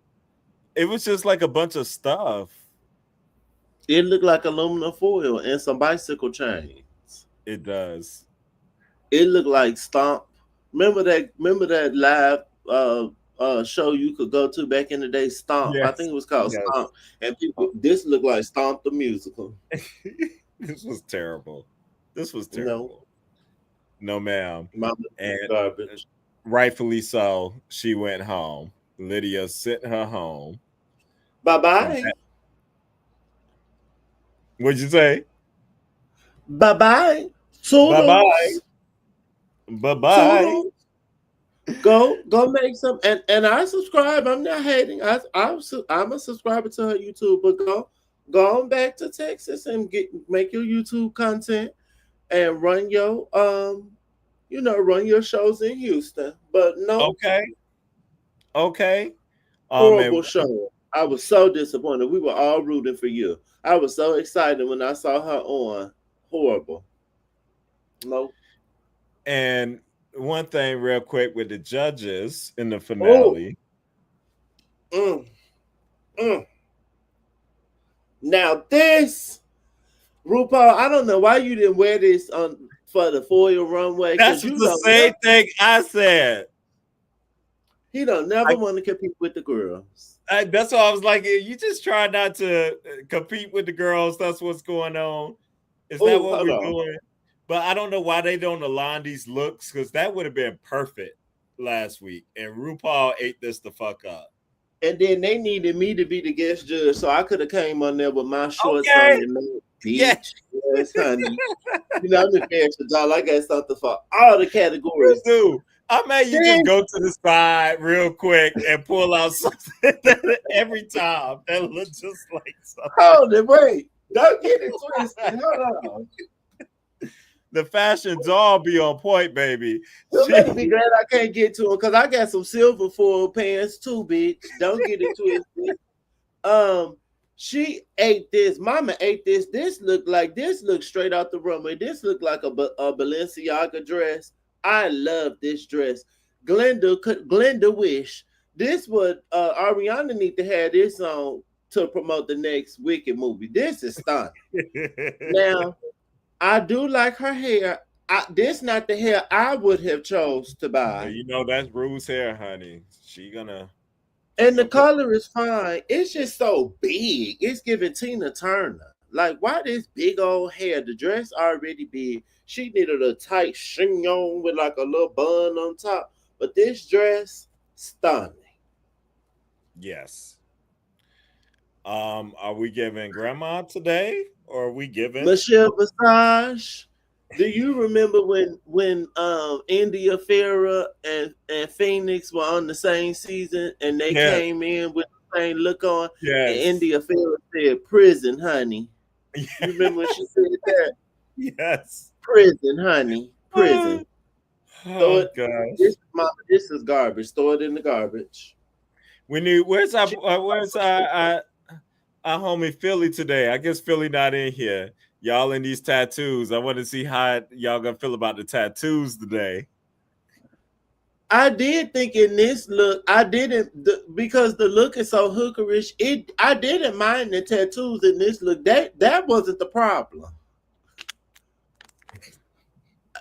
[SPEAKER 1] It was just like a bunch of stuff.
[SPEAKER 2] It looked like aluminum foil and some bicycle chains.
[SPEAKER 1] It does.
[SPEAKER 2] It looked like Stomp. Remember that live show you could go to back in the day, Stomp. I think
[SPEAKER 1] Yes.
[SPEAKER 2] it was called
[SPEAKER 1] Yes.
[SPEAKER 2] Stomp. And people, this looked like Stomp the musical.
[SPEAKER 1] This was terrible. This was
[SPEAKER 2] No,
[SPEAKER 1] terrible. No, ma'am.
[SPEAKER 2] mama,
[SPEAKER 1] And
[SPEAKER 2] garbage.
[SPEAKER 1] rightfully so, she went home. Lydia sent her home.
[SPEAKER 2] Bye bye.
[SPEAKER 1] What'd you say?
[SPEAKER 2] Bye bye.
[SPEAKER 1] Bye bye.
[SPEAKER 2] Toodles.
[SPEAKER 1] Bye bye.
[SPEAKER 2] Toodles. Go make some and I subscribe. I'm not hating. I'm a subscriber to her YouTube, but go on back to Texas and make your YouTube content and run your shows in Houston. But no,
[SPEAKER 1] Okay. Okay. And
[SPEAKER 2] horrible show. I was so disappointed. We were all rooting for you. I was so excited when I saw her on. Horrible. No.
[SPEAKER 1] and one thing real quick with the judges in the
[SPEAKER 2] Oh.
[SPEAKER 1] finale.
[SPEAKER 2] Mm, mm. Now this RuPaul, I don't know why you didn't wear this on for the foil runway
[SPEAKER 1] That's
[SPEAKER 2] because you
[SPEAKER 1] the
[SPEAKER 2] don't
[SPEAKER 1] same
[SPEAKER 2] never,
[SPEAKER 1] thing I said.
[SPEAKER 2] he don't never want to compete with the girls.
[SPEAKER 1] That's why I was like, you just try not to compete with the girls. That's what's going on. Is that
[SPEAKER 2] Oh,
[SPEAKER 1] what
[SPEAKER 2] hold
[SPEAKER 1] we're
[SPEAKER 2] on.
[SPEAKER 1] doing? But I don't know why they don't align these looks because that would have been perfect last week. And RuPaul ate this the fuck up.
[SPEAKER 2] And then they needed me to be the guest judge, so I could have came on there with my shorts on
[SPEAKER 1] Okay.
[SPEAKER 2] and made
[SPEAKER 1] Yeah.
[SPEAKER 2] beach. Yes, honey. I'm the extra doll. I got something for all the categories.
[SPEAKER 1] Dude, I made you just go to the side real quick and pull out something every time that looks just like something.
[SPEAKER 2] Hold it, wait. Don't get it twisted. Hold on.
[SPEAKER 1] The fashions all be on point, baby.
[SPEAKER 2] You better be glad I can't get to them because I got some silver foil pants too, bitch. Don't get it twisted. She ate this. Mama ate this. This looked straight out the runway. This looked like a Balenciaga dress. I love this dress. Glenda wish this would Ariana need to have this on to promote the next Wicked movie. This is stunning. Now, I do like her hair. This not the hair I would have chose to buy.
[SPEAKER 1] You know that's Rue's hair, honey. She gonna.
[SPEAKER 2] And the color is fine. It's just so big. It's giving Tina Turner. Like, why this big old hair? The dress already big. She needed a tight chignon with like a little bun on top. But this dress, stunning.
[SPEAKER 1] Yes. Are we giving grandma today, or are we giving
[SPEAKER 2] Michelle Visage? Do you remember when India Farah and Phoenix were on the same season and they came in with the same look on?
[SPEAKER 1] Yes.
[SPEAKER 2] And India Farah said, "Prison, honey."
[SPEAKER 1] Yes.
[SPEAKER 2] You remember when she said that?
[SPEAKER 1] Yes.
[SPEAKER 2] Prison, honey. Prison.
[SPEAKER 1] Oh gosh.
[SPEAKER 2] This is garbage. Throw it in the garbage.
[SPEAKER 1] We need. Where's our homie Philly today? I guess Philly not in here. Y'all in these tattoos. I want to see how y'all gonna feel about the tattoos today.
[SPEAKER 2] I did think in this look, I didn't because the look is so hookerish. I didn't mind the tattoos in this look. That wasn't the problem.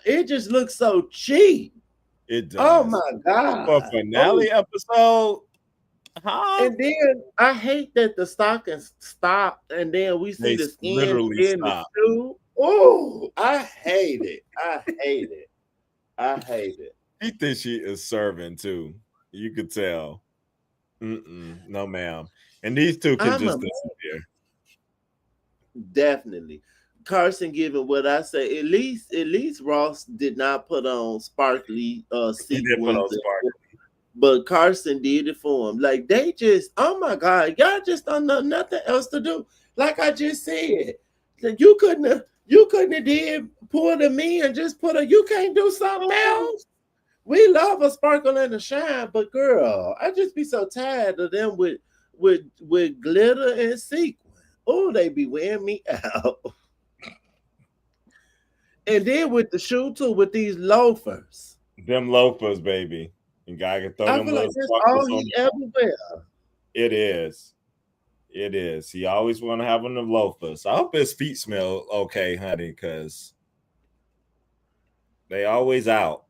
[SPEAKER 2] It just looks so cheap.
[SPEAKER 1] It
[SPEAKER 2] Oh
[SPEAKER 1] does.
[SPEAKER 2] my
[SPEAKER 1] For a
[SPEAKER 2] god! Oh,
[SPEAKER 1] finale episode, huh?
[SPEAKER 2] and then I hate that the stockings stopped, and then we see
[SPEAKER 1] They
[SPEAKER 2] the skin
[SPEAKER 1] literally
[SPEAKER 2] in the
[SPEAKER 1] stop.
[SPEAKER 2] shoe. Oh, I hate it. I hate it. I hate it.
[SPEAKER 1] He thinks she is serving too. You could tell. No, ma'am. And these two can
[SPEAKER 2] I'm a
[SPEAKER 1] just disappear.
[SPEAKER 2] Definitely. Carson giving what I say, at least Ross did not put on sparkly
[SPEAKER 1] He did put
[SPEAKER 2] sequins,
[SPEAKER 1] on spark.
[SPEAKER 2] but Carson did it for him. Like they just, oh my God, y'all just don't know nothing else to do. Like I just said, that you couldn't have did pull them in, just put a you can't do something else. We love a sparkle and a shine, but girl, I just be so tired of them with glitter and sequin. Oh, they be wearing me out. And then with the shoe too, with these loafers.
[SPEAKER 1] Them loafers, baby. You gotta throw
[SPEAKER 2] I
[SPEAKER 1] them
[SPEAKER 2] feel like
[SPEAKER 1] little
[SPEAKER 2] that's all
[SPEAKER 1] sparkles on
[SPEAKER 2] he
[SPEAKER 1] the
[SPEAKER 2] ever wear.
[SPEAKER 1] It is. It is. He always want to have on the loafers. I hope his feet smell okay, honey, because they always out.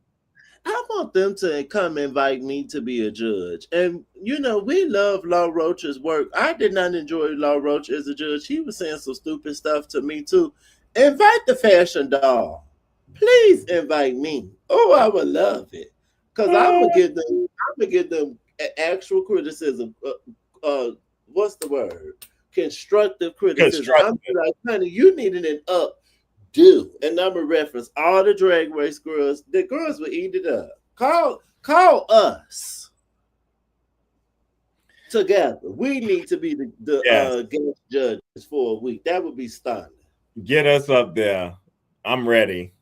[SPEAKER 2] I want them to come invite me to be a judge. And we love Law Roach's work. I did not enjoy Law Roach as a judge. He was saying some stupid stuff to me too. Invite the fashion doll. Please invite me. Oh, I would love it. Cause I'm gonna give them actual criticism. What's the word? Constructive criticism. I'm
[SPEAKER 1] Constructive.
[SPEAKER 2] like, honey, you needed an updo, and I'm gonna reference all the drag race girls. The girls will eat it up. Call us together. We need to be
[SPEAKER 1] Yes.
[SPEAKER 2] the guest judges for a week. That would be stunning.
[SPEAKER 1] Get us up there. I'm ready.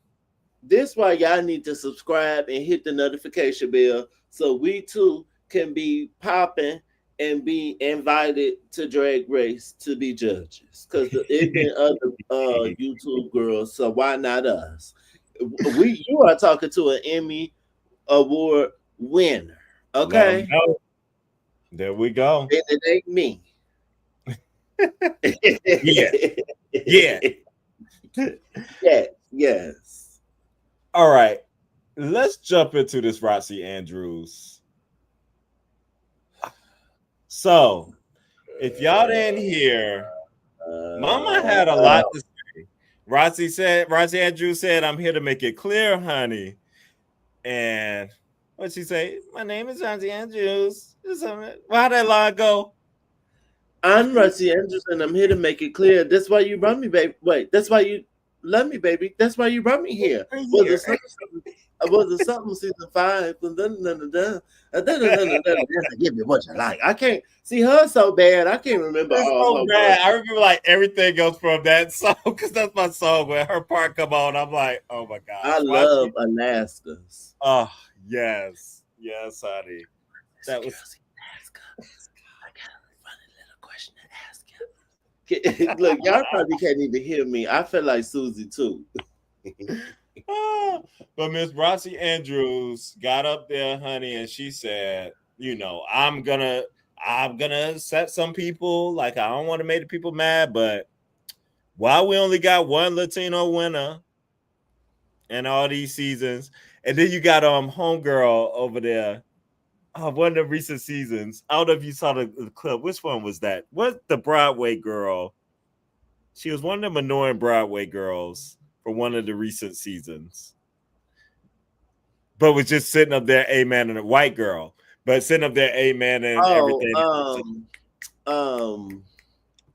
[SPEAKER 2] This why y'all need to subscribe and hit the notification bell so we too can be popping and be invited to Drag Race to be judges. Because it been other YouTube girls, so why not us? You are talking to an Emmy Award winner,
[SPEAKER 1] Let them
[SPEAKER 2] okay?
[SPEAKER 1] know. There we go.
[SPEAKER 2] And it ain't me.
[SPEAKER 1] Yeah. Yeah.
[SPEAKER 2] Yes, yes.
[SPEAKER 1] All right. Let's jump into this Roxy Andrews. So, if y'all didn't hear, Mama had a lot to say. Roxy Andrews said, I'm here to make it clear, honey. And what'd she say? My name is Roxy Andrews. Why that line go?
[SPEAKER 2] I'm Rusty Anderson. I'm here to make it clear. That's why you brought me, baby. Wait, that's why you love me, baby. That's why you brought me here. Was it something season 5? Give me what you like. I can't see her so bad. I can't remember
[SPEAKER 1] It's
[SPEAKER 2] all
[SPEAKER 1] so
[SPEAKER 2] her
[SPEAKER 1] bad.
[SPEAKER 2] words.
[SPEAKER 1] I remember like everything else from that song because that's my song. When her part come on, I'm like, oh my gosh.
[SPEAKER 2] I love Alaska's.
[SPEAKER 1] Oh yes, yes, honey. That was
[SPEAKER 2] Alaska. I got a funny little question to ask you. Look, y'all probably can't even hear me. I feel like Susie too.
[SPEAKER 1] But Miss Roxy Andrews got up there, honey, and she said, I'm gonna set some people, like I don't want to make the people mad, but why we only got one Latino winner in all these seasons, and then you got homegirl over there. One of the recent seasons. I don't know if you saw the clip. Which one was that? What the Broadway girl? She was one of the annoying Broadway girls for one of the recent seasons, but was just sitting up there, amen, and a white girl, but sitting up there, amen, and everything.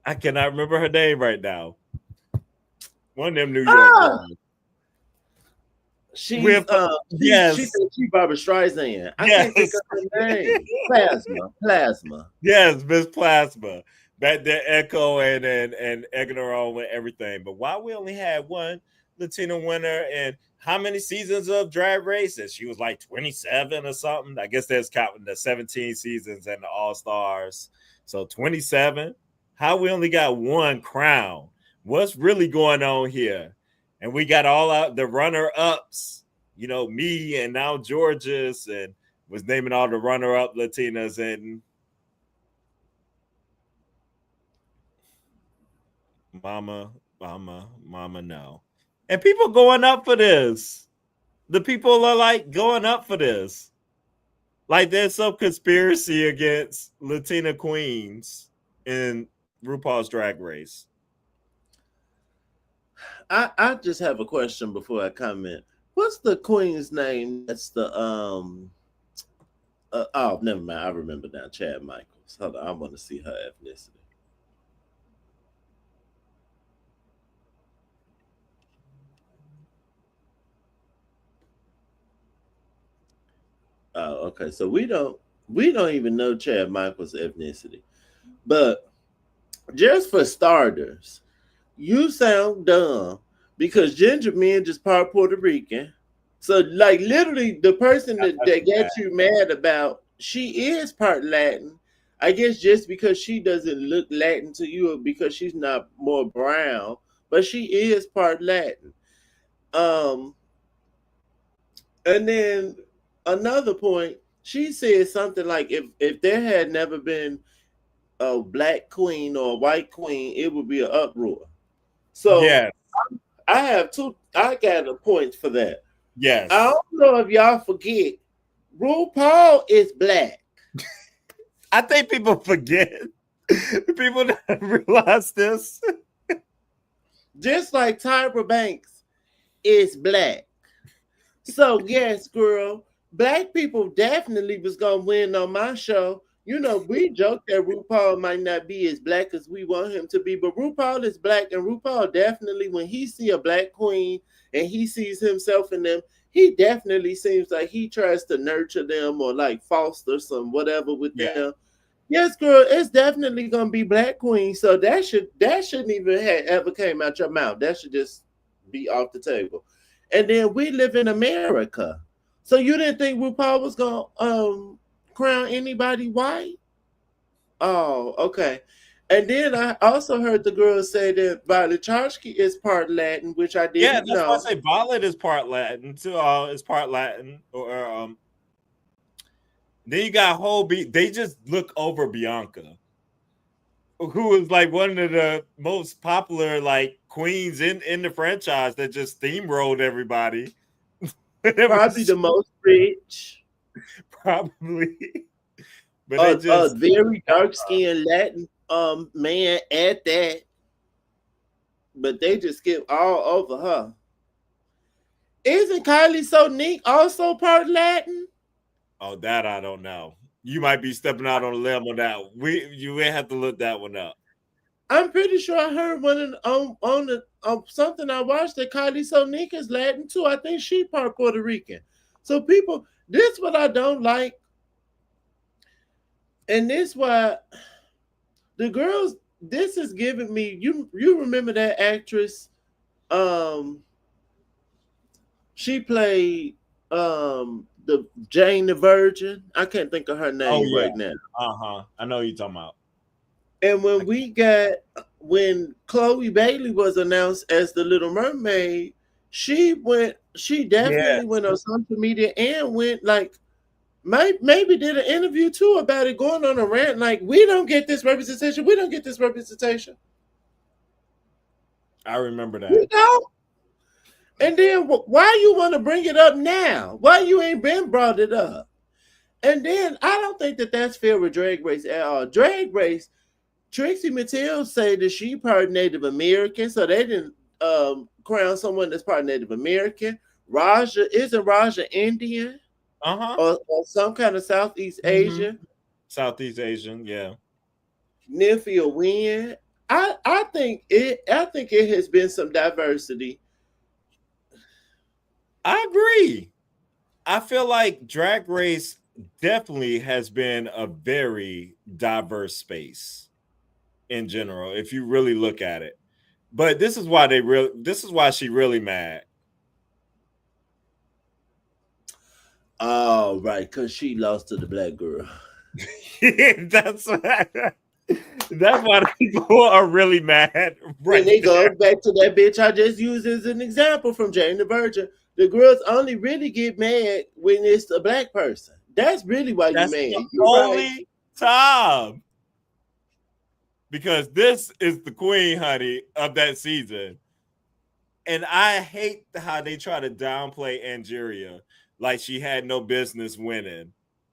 [SPEAKER 1] I cannot remember her name right now. One of them New York girls.
[SPEAKER 2] She's
[SPEAKER 1] With yes,
[SPEAKER 2] she Barbara Streisand. I
[SPEAKER 1] yes.
[SPEAKER 2] can't think of her name. Plasma.
[SPEAKER 1] Yes, Miss Plasma. Back there echoing and egging her on with everything. But why we only had one Latino winner and how many seasons of Drag Race? And she was like 27 or something. I guess that's counting the 17 seasons and the All Stars. So 27. How we only got one crown? What's really going on here? And we got all out the runner ups, me and now Georges and was naming all the runner-up Latinas, and mama, no. And people going up for this. The people are like going up for this. Like there's some conspiracy against Latina queens in RuPaul's Drag Race.
[SPEAKER 2] I just have a question before I comment. What's the queen's name? That's the oh, never mind. I remember now. Chad Michaels. Hold on, I want to see her ethnicity. Oh, okay. So we don't even know Chad Michaels' ethnicity. But just for starters, you sound dumb because Ginger Man just part Puerto Rican. So like literally the person that got you mad about, she is part Latin. I guess just because she doesn't look Latin to you or because she's not more brown, but she is part Latin. Um and then another point, she said something like if there had never been a black queen or a white queen, it would be an uproar. So
[SPEAKER 1] Yes,
[SPEAKER 2] I have two. I got a point for that. I
[SPEAKER 1] yes.
[SPEAKER 2] don't know if y'all forget, RuPaul is black.
[SPEAKER 1] I think people forget. People don't realize this.
[SPEAKER 2] Just like Tyra Banks is black. So yes, girl, black people definitely was gonna win on my show. You know, we joke that RuPaul might not be as black as we want him to be, but RuPaul is black, and RuPaul definitely, when he see a black queen and he sees himself in them, he definitely seems like he tries to nurture them or like foster some whatever with
[SPEAKER 1] Yeah.
[SPEAKER 2] them. Yes, girl, it's definitely gonna be black queen. So that shouldn't even have ever came out your mouth. That should just be off the table. And then we live in America. So you didn't think RuPaul was gonna crown anybody white? Oh, okay. And then I also heard the girl say that Violet Chachki is part Latin, which I
[SPEAKER 1] Yeah,
[SPEAKER 2] didn't
[SPEAKER 1] that's why I
[SPEAKER 2] know.
[SPEAKER 1] say Violet is part Latin too. Is part Latin, or then you got whole They just look over Bianca, who is like one of the most popular like queens in the franchise that just steamrolled everybody. It
[SPEAKER 2] Probably
[SPEAKER 1] was
[SPEAKER 2] the most rich,
[SPEAKER 1] probably, but they
[SPEAKER 2] a
[SPEAKER 1] just
[SPEAKER 2] very dark skinned Latin man at that, but they just skip all over her. Isn't Kylie so neat also part Latin?
[SPEAKER 1] oh, that I don't know. You might be stepping out on a limb on that. You may have to look that one up.
[SPEAKER 2] I'm pretty sure I heard on the something I watched that Kylie Sonique is Latin too. I think she part Puerto Rican. So people, this what I don't like, and this why the girls. This is giving me you remember that actress? Um, she played the Jane the Virgin. I can't think of her
[SPEAKER 1] Oh
[SPEAKER 2] name
[SPEAKER 1] yeah,
[SPEAKER 2] right now.
[SPEAKER 1] I know who you're talking about.
[SPEAKER 2] And
[SPEAKER 1] I
[SPEAKER 2] when Chloe Bailey was announced as the Little Mermaid, she
[SPEAKER 1] yeah,
[SPEAKER 2] definitely went on social media and went like maybe did an interview too about it, going on a rant like we don't get this representation, we don't get this representation,
[SPEAKER 1] I remember
[SPEAKER 2] we
[SPEAKER 1] that.
[SPEAKER 2] don't. And then why you want to bring it up now? Why you ain't been brought it up? And then I don't think that that's fair with Drag Race at all. Drag Race, Trixie Mattel say that she part Native American, so they didn't crown someone that's part Native American. Raja Indian
[SPEAKER 1] Uh-huh.
[SPEAKER 2] or some kind of Southeast
[SPEAKER 1] Mm-hmm.
[SPEAKER 2] Asian?
[SPEAKER 1] Southeast Asian, yeah.
[SPEAKER 2] Nymphia Wynn. I think it has been some diversity.
[SPEAKER 1] I agree. I feel like Drag Race definitely has been a very diverse space in general, if you really look at it. But this is why she really mad.
[SPEAKER 2] Oh, right, because she lost to the black girl.
[SPEAKER 1] that's why, that's why the people are really mad
[SPEAKER 2] And
[SPEAKER 1] right
[SPEAKER 2] it
[SPEAKER 1] there.
[SPEAKER 2] goes back to that bitch I just used as an example from Jane the Virgin. The girls only really get mad when it's a black person. That's really why you
[SPEAKER 1] That's
[SPEAKER 2] mad.
[SPEAKER 1] the
[SPEAKER 2] You're right.
[SPEAKER 1] only time. Because this is the queen, honey, of that season. And I hate how they try to downplay Angeria like she had no business winning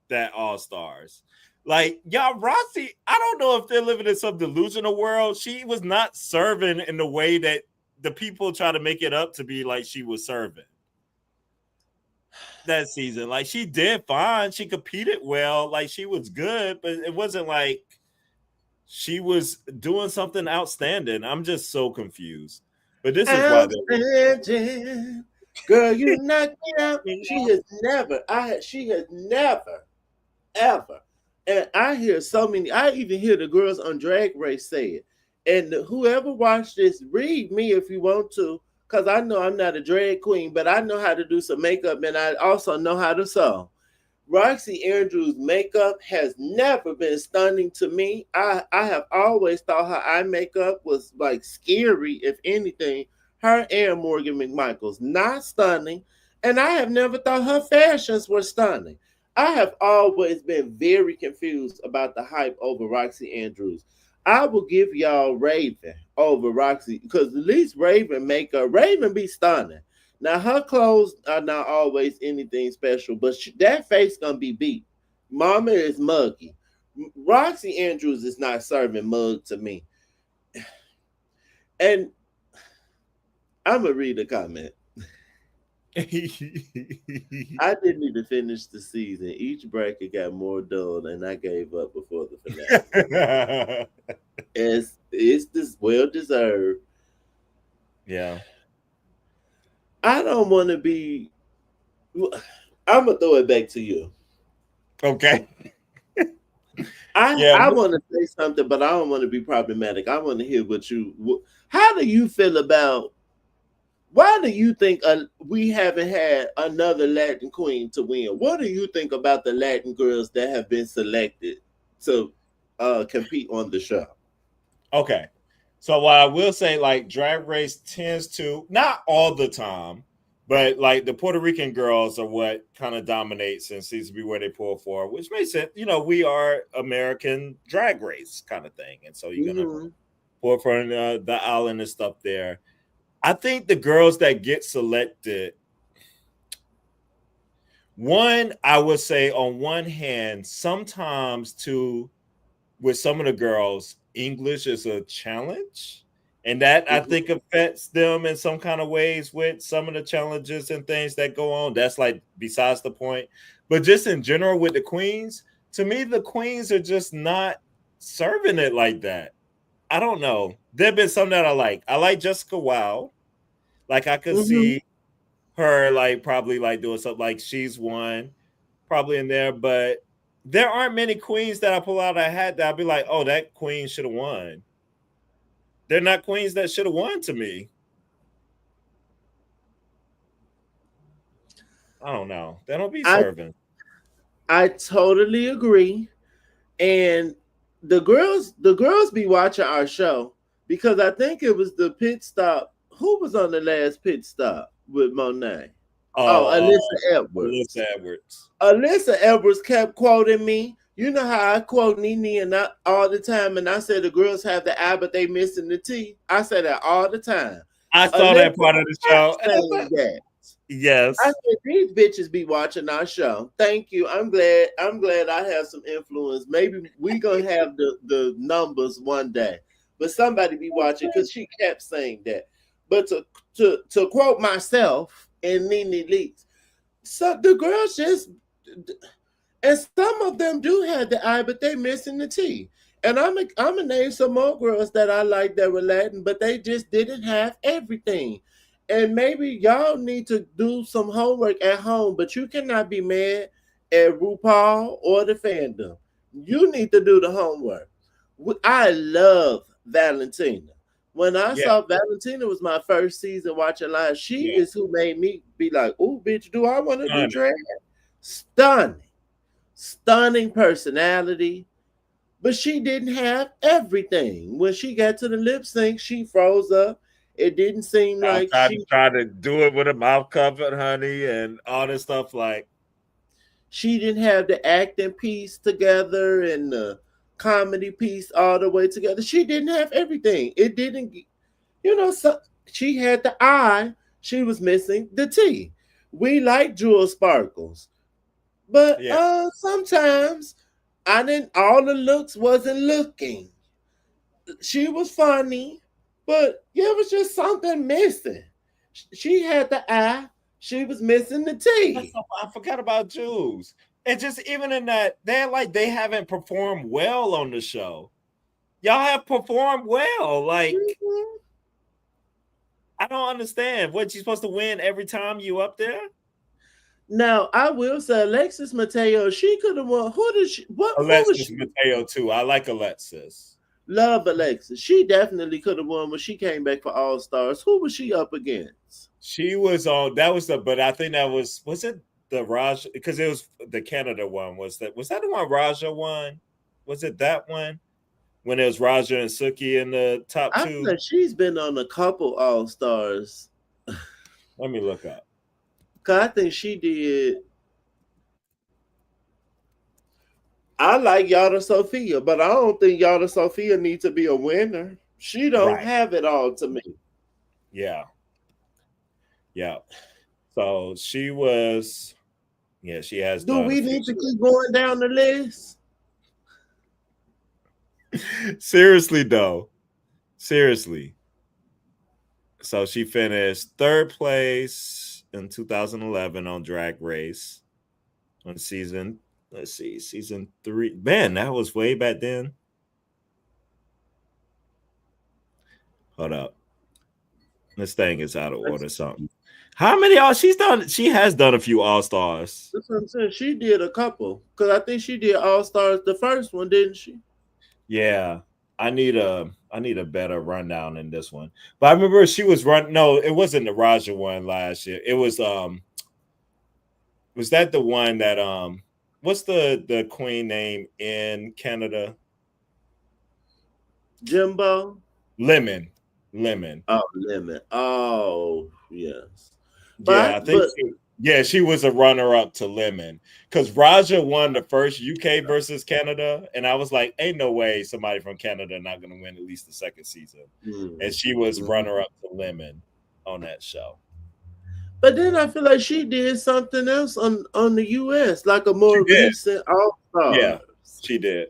[SPEAKER 1] that All Stars. Like, y'all, Rossi, I don't know if they're living in some delusional world. She was not serving in the way that the people try to make it up to be like she was serving that season. Like, she did fine. She competed well. Like, she was good, but it wasn't like she was doing something outstanding. I'm just so confused. But this is why
[SPEAKER 2] Outstanding. Girl, you knocked me out.
[SPEAKER 1] they're
[SPEAKER 2] She has never, ever. And I hear so many, I even hear the girls on Drag Race say it. And whoever watched this, read me if you want to, because I know I'm not a drag queen, but I know how to do some makeup and I also know how to sew. Roxy Andrews' makeup has never been stunning to me. I have always thought her eye makeup was like scary, if anything. Her and Morgan McMichael's not stunning, and I have never thought her fashions were stunning. I have always been very confused about the hype over Roxy Andrews. I will give y'all Raven over Roxy because at least Raven be stunning. Now her clothes are not always anything special, but that face gonna be beat. Mama is muggy. Roxy Andrews is not serving mug to me. And I'm gonna read a comment. I didn't even finish the season. Each bracket got more dull, and I gave up before the finale. It's this well deserved.
[SPEAKER 1] Yeah.
[SPEAKER 2] I don't want to be. I'm gonna throw it back to you.
[SPEAKER 1] Okay.
[SPEAKER 2] I
[SPEAKER 1] Yeah.
[SPEAKER 2] I want to say something, but I don't want to be problematic. I want to hear what you. How do you feel about? Why do you think we haven't had another Latin queen to win? What do you think about the Latin girls that have been selected to compete on the show?
[SPEAKER 1] Okay. So what I will say, like Drag Race tends to not all the time, but like the Puerto Rican girls are what kind of dominates and seems to be where they pull for, which makes it, we are American Drag Race kind of thing, and so you're gonna
[SPEAKER 2] Mm-hmm.
[SPEAKER 1] pull for the island and stuff there. I think the girls that get selected, one, I would say on one hand, sometimes too, with some of the girls, English is a challenge. And that I
[SPEAKER 2] Mm-hmm.
[SPEAKER 1] think affects them in some kind of ways with some of the challenges and things that go on. That's like besides the point. But just in general with the queens, to me, the queens are just not serving it like that. I don't know. There have been some that I like. I like Jessica Wow. Like I could
[SPEAKER 2] Mm-hmm.
[SPEAKER 1] see her like probably like doing something like she's one probably in there, but there aren't many queens that I pull out of a hat that I'd be like, oh, that queen should have won. They're not queens that should have won to me. I don't know. They don't be
[SPEAKER 2] I
[SPEAKER 1] serving.
[SPEAKER 2] I totally agree. And the girls be watching our show because I think it was the pit stop. Who was on the last pit stop with Monet? Oh,
[SPEAKER 1] Oh,
[SPEAKER 2] Alyssa Edwards.
[SPEAKER 1] Alyssa Edwards.
[SPEAKER 2] Alyssa Edwards kept quoting me. You know how I quote Nene and all the time, and I said the girls have the I, but they missing the T. I say that all the time.
[SPEAKER 1] I saw
[SPEAKER 2] Alyssa
[SPEAKER 1] that part of the
[SPEAKER 2] kept
[SPEAKER 1] show, and I
[SPEAKER 2] saying
[SPEAKER 1] thought,
[SPEAKER 2] that. I
[SPEAKER 1] yes,
[SPEAKER 2] said these bitches be watching our show. Thank you. I'm glad. I'm glad I have some influence. Maybe we gonna have the numbers one day, but somebody be watching because she kept saying that. But to quote myself and Nene Leaks, so the girls just and some of them do have the I, but they missing the T. And I'm gonna name some more girls that I like that were Latin, but they just didn't have everything. And maybe y'all need to do some homework at home, but you cannot be mad at RuPaul or the fandom. You need to do the homework. I love Valentina. When I
[SPEAKER 1] yeah,
[SPEAKER 2] saw Valentina was my first season watching live, she
[SPEAKER 1] yeah,
[SPEAKER 2] is who made me be like, "Oh, bitch, do I want to do
[SPEAKER 1] honey.
[SPEAKER 2] drag?" Stunning, stunning personality, but she didn't have everything. When she got to the lip sync, she froze up. It didn't seem
[SPEAKER 1] I
[SPEAKER 2] like
[SPEAKER 1] tried to
[SPEAKER 2] she
[SPEAKER 1] try to do it with a mouth covered, honey, and all this stuff. Like,
[SPEAKER 2] She didn't have the acting piece together and the comedy piece all the way together. She didn't have everything. It didn't, so she had the I, she was missing the T. We like Jewel Sparkles, but
[SPEAKER 1] Yeah.
[SPEAKER 2] sometimes I didn't. All the looks wasn't looking. She was funny, but it was just something missing. She had the I, she was missing the T.
[SPEAKER 1] I forgot about Jules. And just even in that, they haven't performed well on the show. Y'all have performed well. Like,
[SPEAKER 2] Mhm.
[SPEAKER 1] I don't understand. What, you supposed to win every time you up there?
[SPEAKER 2] Now I will say, Alexis Mateo, she could have won. Who did she? What? Who was
[SPEAKER 1] Alexis
[SPEAKER 2] she?
[SPEAKER 1] Mateo too. I like Alexis.
[SPEAKER 2] Love Alexis. She definitely could have won when she came back for All Stars. Who was she up against?
[SPEAKER 1] She was on. That was the. But I think that was it the Raj, because it was the Canada one. Was that the one Raja won? Was it that one when it was Raja and Suki in the top
[SPEAKER 2] I feel
[SPEAKER 1] two?
[SPEAKER 2] like she's been on a couple All Stars.
[SPEAKER 1] Let me look up.
[SPEAKER 2] Cause I think she did. I like Yada Sophia, but I don't think Yada Sophia needs to be a winner. She don't
[SPEAKER 1] Right.
[SPEAKER 2] have it all to me.
[SPEAKER 1] Yeah. Yeah. So she was. Yeah, she has
[SPEAKER 2] Do
[SPEAKER 1] done a
[SPEAKER 2] we
[SPEAKER 1] few.
[SPEAKER 2] need to keep going down the list?
[SPEAKER 1] Seriously, though. Seriously. So she finished third place in 2011 on Drag Race on season. Let's see, season 3. Man, that was way back then. Hold up, this thing is out of order. Something. How many all she's done? She has done a few All Stars.
[SPEAKER 2] That's what I'm saying. She did a couple. Cause I think she did All Stars the first one, didn't she?
[SPEAKER 1] Yeah, I need a better rundown in this one. But I remember she was run. No, it wasn't the Raja one last year. It was that the one that what's the queen name in Canada?
[SPEAKER 2] Jimbo.
[SPEAKER 1] Lemon. Lemon.
[SPEAKER 2] Oh, Lemon. Oh, yes.
[SPEAKER 1] Yeah, I think
[SPEAKER 2] But
[SPEAKER 1] she was a runner up to Lemon because Raja won the first UK versus Canada, and I was like, ain't no way somebody from Canada not going to win at least the second season. And she was runner up to Lemon on that show.
[SPEAKER 2] But then I feel like she did something else on the US, like a
[SPEAKER 1] She
[SPEAKER 2] more
[SPEAKER 1] did.
[SPEAKER 2] recent All
[SPEAKER 1] Yeah,
[SPEAKER 2] Stars.
[SPEAKER 1] she did.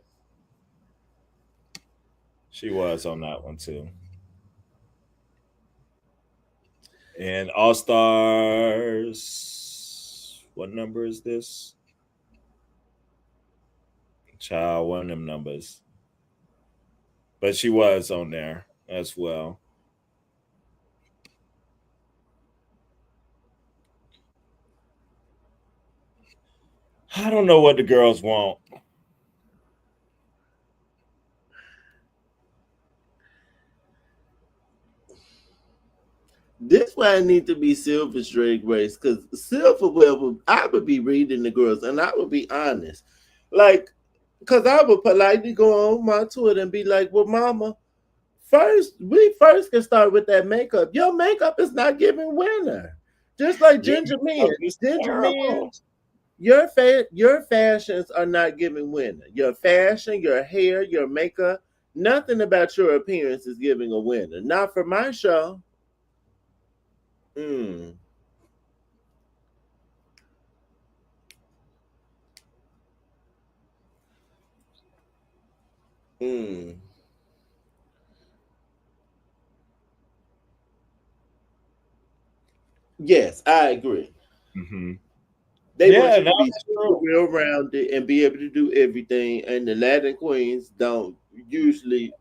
[SPEAKER 1] She was on that one too. And All Stars, what number is this? Child, one of them numbers. But she was on there as well. I don't know what the girls want.
[SPEAKER 2] This why I need to be Silver's Drag Race, because Silver will I would be reading the girls and I would be honest. Like, because I would politely go on my Twitter and be like, well, mama, we first can start with that makeup. Your makeup is not giving winner. Just like
[SPEAKER 1] Your
[SPEAKER 2] Ginger
[SPEAKER 1] makeup
[SPEAKER 2] Men.
[SPEAKER 1] is
[SPEAKER 2] Ginger Men,
[SPEAKER 1] terrible.
[SPEAKER 2] your fashions are not giving winner. Your fashion, your hair, your makeup, nothing about your appearance is giving a winner. Not for my show. Mm, mm. Yes, I agree.
[SPEAKER 1] Mm-hmm.
[SPEAKER 2] They want
[SPEAKER 1] Yeah,
[SPEAKER 2] you
[SPEAKER 1] no,
[SPEAKER 2] to be
[SPEAKER 1] that's
[SPEAKER 2] super
[SPEAKER 1] true.
[SPEAKER 2] well rounded and be able to do everything. And the Latin queens don't usually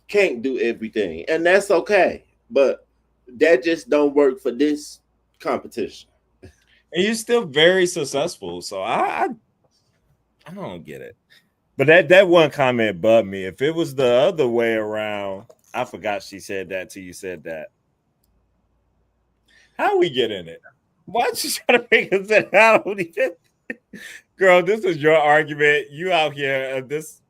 [SPEAKER 2] can't do everything, and that's okay. But that just don't work for this competition.
[SPEAKER 1] And you're still very successful. So I don't get it. But that one comment bugged me. If it was the other way around, I forgot she said that till you said that. How we get in it? Why you try to make us say how we get? Girl, this is your argument. You out here this.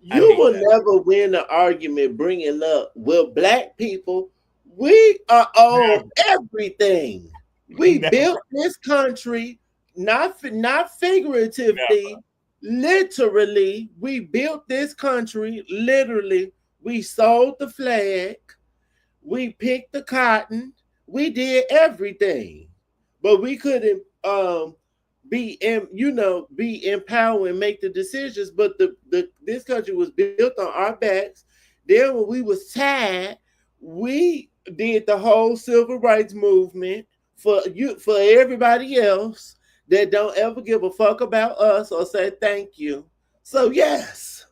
[SPEAKER 1] I
[SPEAKER 2] You
[SPEAKER 1] hate
[SPEAKER 2] will
[SPEAKER 1] that.
[SPEAKER 2] never win an argument bringing up, well, black people, we are
[SPEAKER 1] Never.
[SPEAKER 2] on everything. We
[SPEAKER 1] Never,
[SPEAKER 2] built this country, not figuratively,
[SPEAKER 1] never.
[SPEAKER 2] literally. We built this country, literally. We sold the flag. We picked the cotton. We did everything, but we couldn't be empowered and make the decisions. But the this country was built on our backs. Then when we was tired, we did the whole civil rights movement for everybody else that don't ever give a fuck about us or say thank you. So yes,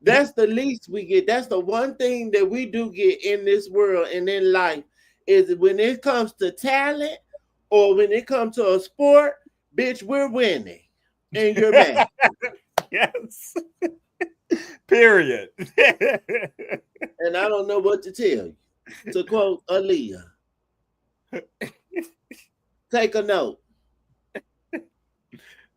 [SPEAKER 2] that's the least we get. That's the one thing that we do get in this world and in life is when it comes to talent or when it comes to a sport, bitch, we're winning and you're mad.
[SPEAKER 1] Yes. Period.
[SPEAKER 2] And I don't know what to tell you. To quote Aaliyah, take a note.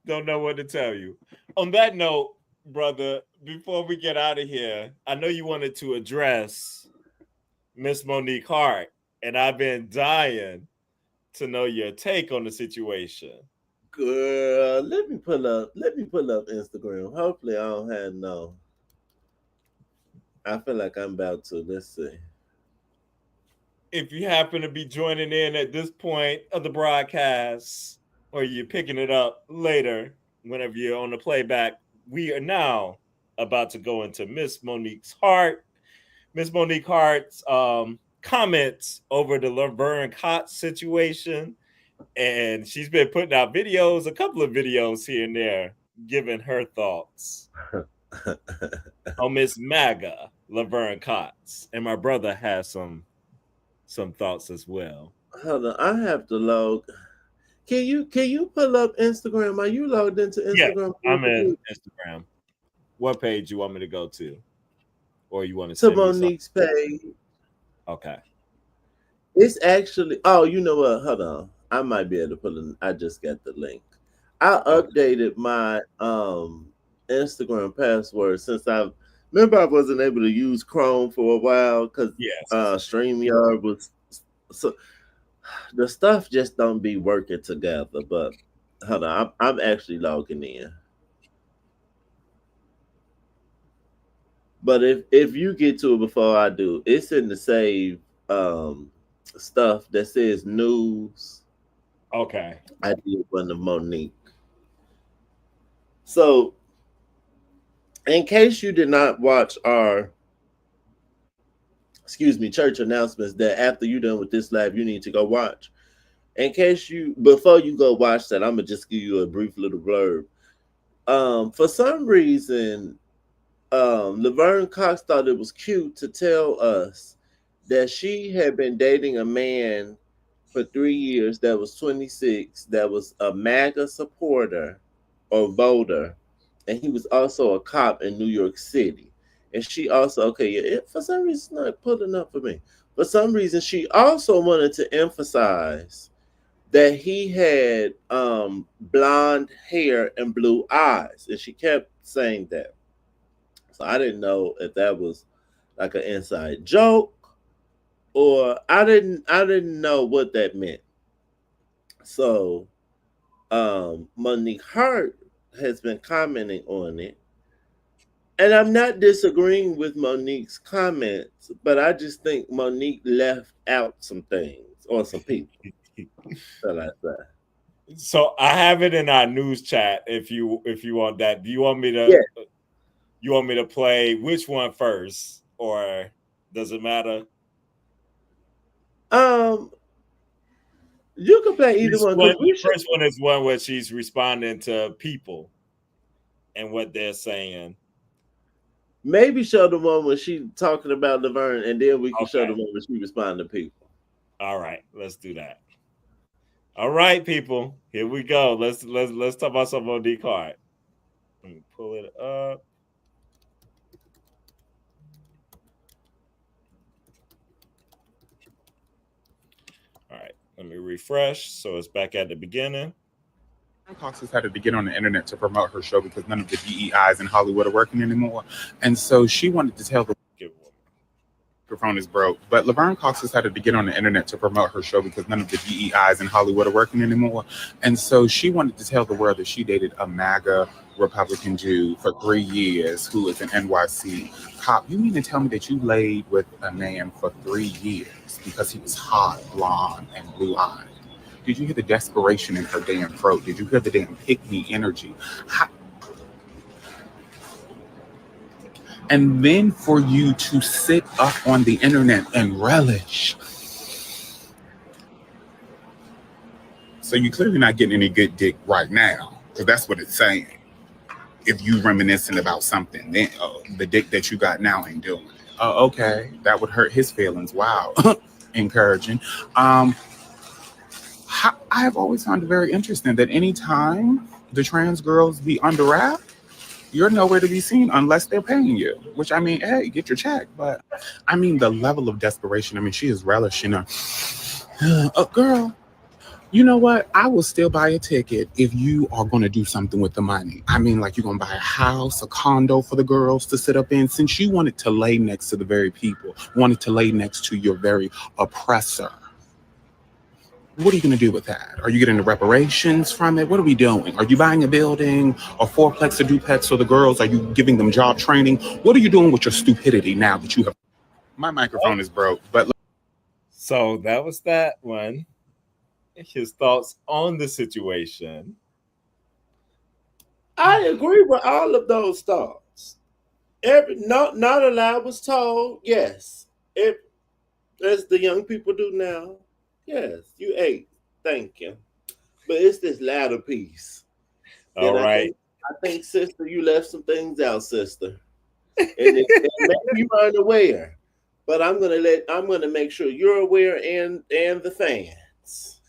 [SPEAKER 1] Don't know what to tell you. On that note, brother, before we get out of here, I know you wanted to address Miss Monique Hart, and I've been dying to know your take on the situation.
[SPEAKER 2] Girl, let me pull up Instagram. Hopefully I don't have no. I feel like I'm about to. Let's see.
[SPEAKER 1] If you happen to be joining in at this point of the broadcast, or you're picking it up later, whenever you're on the playback, we are now about to go into Miss Monique's Heart. Miss Monique Hart's comments over the Laverne Cox situation. And she's been putting out videos, a couple of videos here and there, giving her thoughts on Miss MAGA, Laverne Cox. And my brother has some thoughts as well.
[SPEAKER 2] Hold on, I have to log. Can you pull up Instagram? Are you logged into
[SPEAKER 1] Yeah,
[SPEAKER 2] Instagram?
[SPEAKER 1] I'm in Instagram. What page you want me to go to? Or you want to
[SPEAKER 2] To
[SPEAKER 1] send me something?
[SPEAKER 2] Monique's page.
[SPEAKER 1] Okay.
[SPEAKER 2] It's actually. Oh, you know what? Hold on. I might be able to put it. I just got the link. I
[SPEAKER 1] Okay.
[SPEAKER 2] updated my Instagram password since I remember I wasn't able to use Chrome for a while because
[SPEAKER 1] Yes.
[SPEAKER 2] StreamYard was so the stuff just don't be working together. But hold on, I'm actually logging in. But if you get to it before I do, it's in the save stuff that says news.
[SPEAKER 1] Okay.
[SPEAKER 2] I did one of Monique. So in case you did not watch our church announcements that after you done with this live, you need to go watch. In case you before you go watch that, I'm gonna just give you a brief little blurb. For some reason, Laverne Cox thought it was cute to tell us that she had been dating a man for 3 years that was 26, that was a MAGA supporter or voter, and he was also a cop in New York City. And she also, okay, yeah, for some reason, it's not pulling up for me. For some reason, she also wanted to emphasize that he had blonde hair and blue eyes, and she kept saying that. So I didn't know if that was like an inside joke or I didn't know what that meant. So Monique Hart has been commenting on it. And I'm not disagreeing with Monique's comments, but I just think Monique left out some things or some people. Shall I say?
[SPEAKER 1] So I have it in our news chat if you want that. Do
[SPEAKER 2] Yeah.
[SPEAKER 1] you want me to play which one first, or does it matter?
[SPEAKER 2] Um, you can play either
[SPEAKER 1] This
[SPEAKER 2] one
[SPEAKER 1] one,
[SPEAKER 2] because
[SPEAKER 1] the
[SPEAKER 2] we should
[SPEAKER 1] first one is one where she's responding to people and what they're saying.
[SPEAKER 2] maybe show the one when she talking about Laverne, and then we can show the
[SPEAKER 1] Okay.
[SPEAKER 2] one when she responding to people.
[SPEAKER 1] All right. Let's do that. All right, people. Here we go. Let's talk about some more card. Let me pull it up. All right. Let me refresh. So it's back at the beginning.
[SPEAKER 3] Cox decided to get on the internet to promote her show because none of the DEIs in Hollywood are working anymore. And so she wanted to tell the
[SPEAKER 1] Give one.
[SPEAKER 3] Microphone is broke. But Laverne Cox decided to get on the internet to promote her show because none of the DEIs in Hollywood are working anymore. And so she wanted to tell the world that she dated a MAGA Republican Jew for 3 years who is an NYC cop. You mean to tell me that you laid with a man for 3 years because he was hot, blonde, and blue-eyed? Did you hear the desperation in her damn throat? Did you hear the damn pick-me energy? And then for you to sit up on the internet and relish. So you're clearly not getting any good dick right now, because that's what it's saying. If you reminiscing about something, then the dick that you got now ain't doing it. Oh, okay, that would hurt his feelings. Wow, encouraging. I have always found it very interesting that anytime the trans girls be under wrap, you're nowhere to be seen unless they're paying you. Which, I mean, hey, get your check. But I mean, the level of desperation. I mean, she is relishing her. Girl, you know what? I will still buy a ticket if you are going to do something with the money. I mean, like you're going to buy a house, a condo for the girls to sit up in. Since you wanted to lay next to the very people, wanted to lay next to your very oppressor. What are you going to do with that? Are you getting the reparations from it? What are we doing? Are you buying a building, a fourplex or duplex for the girls? Are you giving them job training? What are you doing with your stupidity now that you have... My microphone is broke, but...
[SPEAKER 1] So that was that one. His thoughts on the situation.
[SPEAKER 2] I agree with all of those thoughts. Not a lie was told. Yes, as the young people do now. Yes, you ate. Thank you. But it's this latter piece.
[SPEAKER 1] All right.
[SPEAKER 2] I think, sister, you left some things out, sister. And maybe you aren't aware, but I'm gonna make sure you're aware and the fans.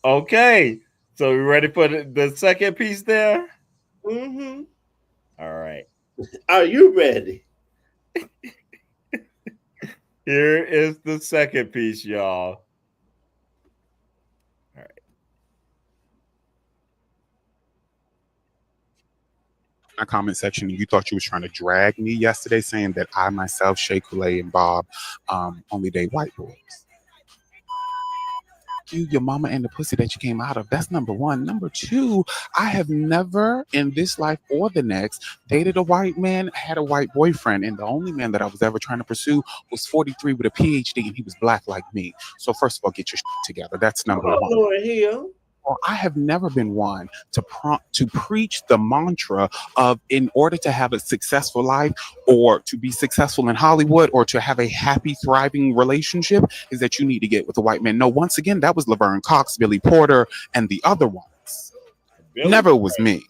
[SPEAKER 1] Okay. So we ready for the second piece there?
[SPEAKER 2] Mm-hmm.
[SPEAKER 1] All right.
[SPEAKER 2] Are you ready?
[SPEAKER 1] Here is the second piece, y'all. All right.
[SPEAKER 3] My comment section, you thought you was trying to drag me yesterday, saying that I myself, Shea Coulee, and Bob only date white boys. You, your mama, and the pussy that you came out of. That's number one. Number two, I have never in this life or the next dated a white man, had a white boyfriend, and the only man that I was ever trying to pursue was 43 with a PhD, and he was black like me. So first of all, get your shit together. That's number one.
[SPEAKER 2] Lord Hill.
[SPEAKER 3] Well, I have never been one to preach the mantra of, in order to have a successful life or to be successful in Hollywood or to have a happy, thriving relationship, is that you need to get with a white man. No, once again, that was Laverne Cox, Billy Porter, and the other ones. Never was me.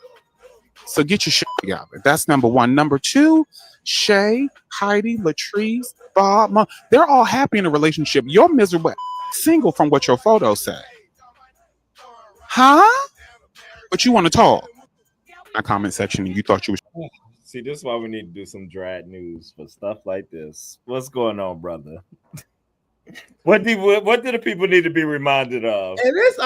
[SPEAKER 3] So get your shit together. That's number one. Number two, Shay, Heidi, Latrice, Bob, they're all happy in a relationship. You're miserable, single from what your photos say. Huh? But you want to talk. My comment section, and you thought you was...
[SPEAKER 1] See, this is why we need to do some drag news for stuff like this. What's going on, brother? What do the people need to be reminded of?
[SPEAKER 2] And it's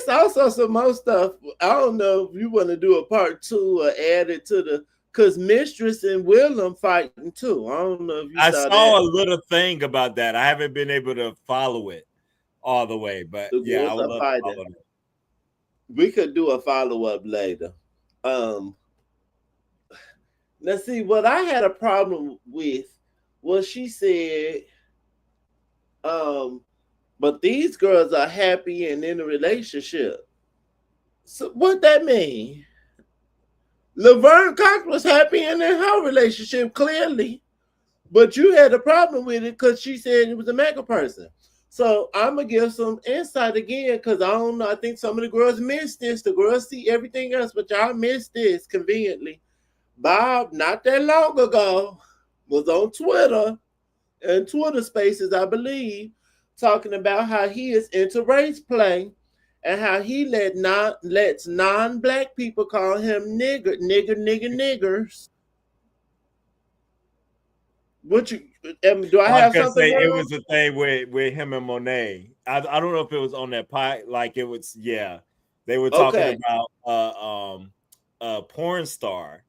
[SPEAKER 2] also some more stuff. I don't know if you want to do a part two or add it to the, because Mistress and Willem fighting too. I don't know if you
[SPEAKER 1] saw a little thing about that. I haven't been able to follow it all the way, but yeah, I would love to follow it.
[SPEAKER 2] We could do a follow-up later. Now see, what I had a problem with was she said, but these girls are happy and in a relationship. So what that mean? Laverne Cox was happy and in her relationship, clearly. But you had a problem with it because she said it was a mega person. So I'm gonna give some insight again, because I don't know. I think some of the girls missed this. The girls see everything else, but y'all missed this conveniently. Bob, not that long ago, was on Twitter and Twitter Spaces, I believe, talking about how he is into race play and how he lets non-black people call him niggers. What you do? I have something.
[SPEAKER 1] Say, it was a thing with him and Monet. I don't know if it was on that pie. Like it was, yeah. They were talking about a porn star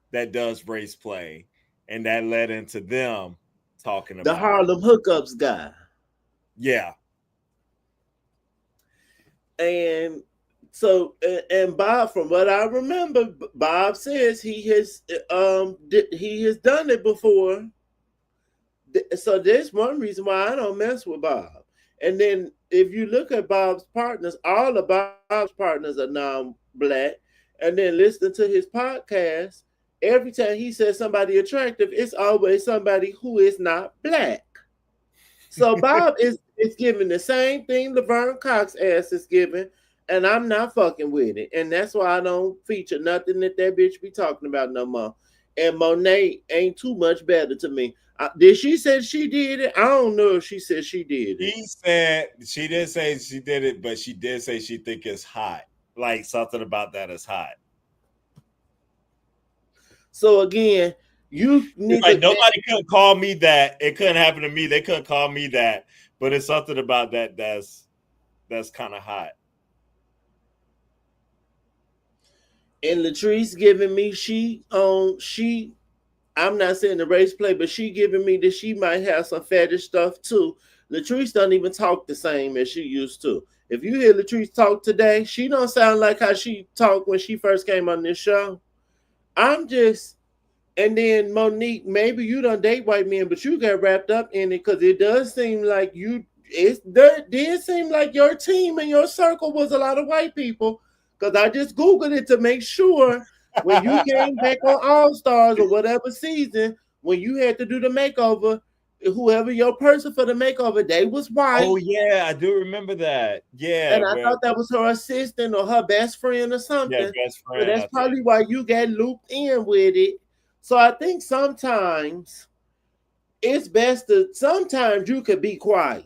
[SPEAKER 1] that does race play, and that led into them talking
[SPEAKER 2] The
[SPEAKER 1] about.
[SPEAKER 2] Harlem hookups guy.
[SPEAKER 1] Yeah.
[SPEAKER 2] And so and Bob, from what I remember, Bob says he has done it before. So there's one reason why I don't mess with Bob. And then if you look at Bob's partners, all of Bob's partners are non-black. And then listening to his podcast, every time he says somebody attractive, it's always somebody who is not black. So Bob is giving the same thing Laverne Cox ass is giving, and I'm not fucking with it. And that's why I don't feature nothing that bitch be talking about no more. And Monet ain't too much better to me. Did she say she did it? I don't know if she said she did it.
[SPEAKER 1] He said she didn't say she did it, but she did say she think it's hot. Like something about that is hot.
[SPEAKER 2] So again, you
[SPEAKER 1] It's
[SPEAKER 2] need
[SPEAKER 1] like
[SPEAKER 2] to
[SPEAKER 1] nobody could call me that. It couldn't happen to me. They couldn't call me that. But it's something about that that's kind of hot.
[SPEAKER 2] and Latrice giving me I'm not saying the race play, but she giving me that she might have some fetish stuff too. Latrice don't even talk the same as she used to. If you hear Latrice talk today, she don't sound like how she talked when she first came on this show. I'm just, and then Monique, maybe you don't date white men, but you got wrapped up in it because it does seem like did seem like your team and your circle was a lot of white people. Because I just Googled it to make sure when you came back on All Stars or whatever season, when you had to do the makeover, whoever your person for the makeover, they was white.
[SPEAKER 1] Oh yeah, I do remember that. Yeah,
[SPEAKER 2] And I thought that was her assistant or her best friend or
[SPEAKER 1] yeah,
[SPEAKER 2] something.
[SPEAKER 1] best
[SPEAKER 2] So
[SPEAKER 1] friend.
[SPEAKER 2] that's
[SPEAKER 1] I think.
[SPEAKER 2] probably why you got looped in with it. So I think sometimes sometimes you could be quiet.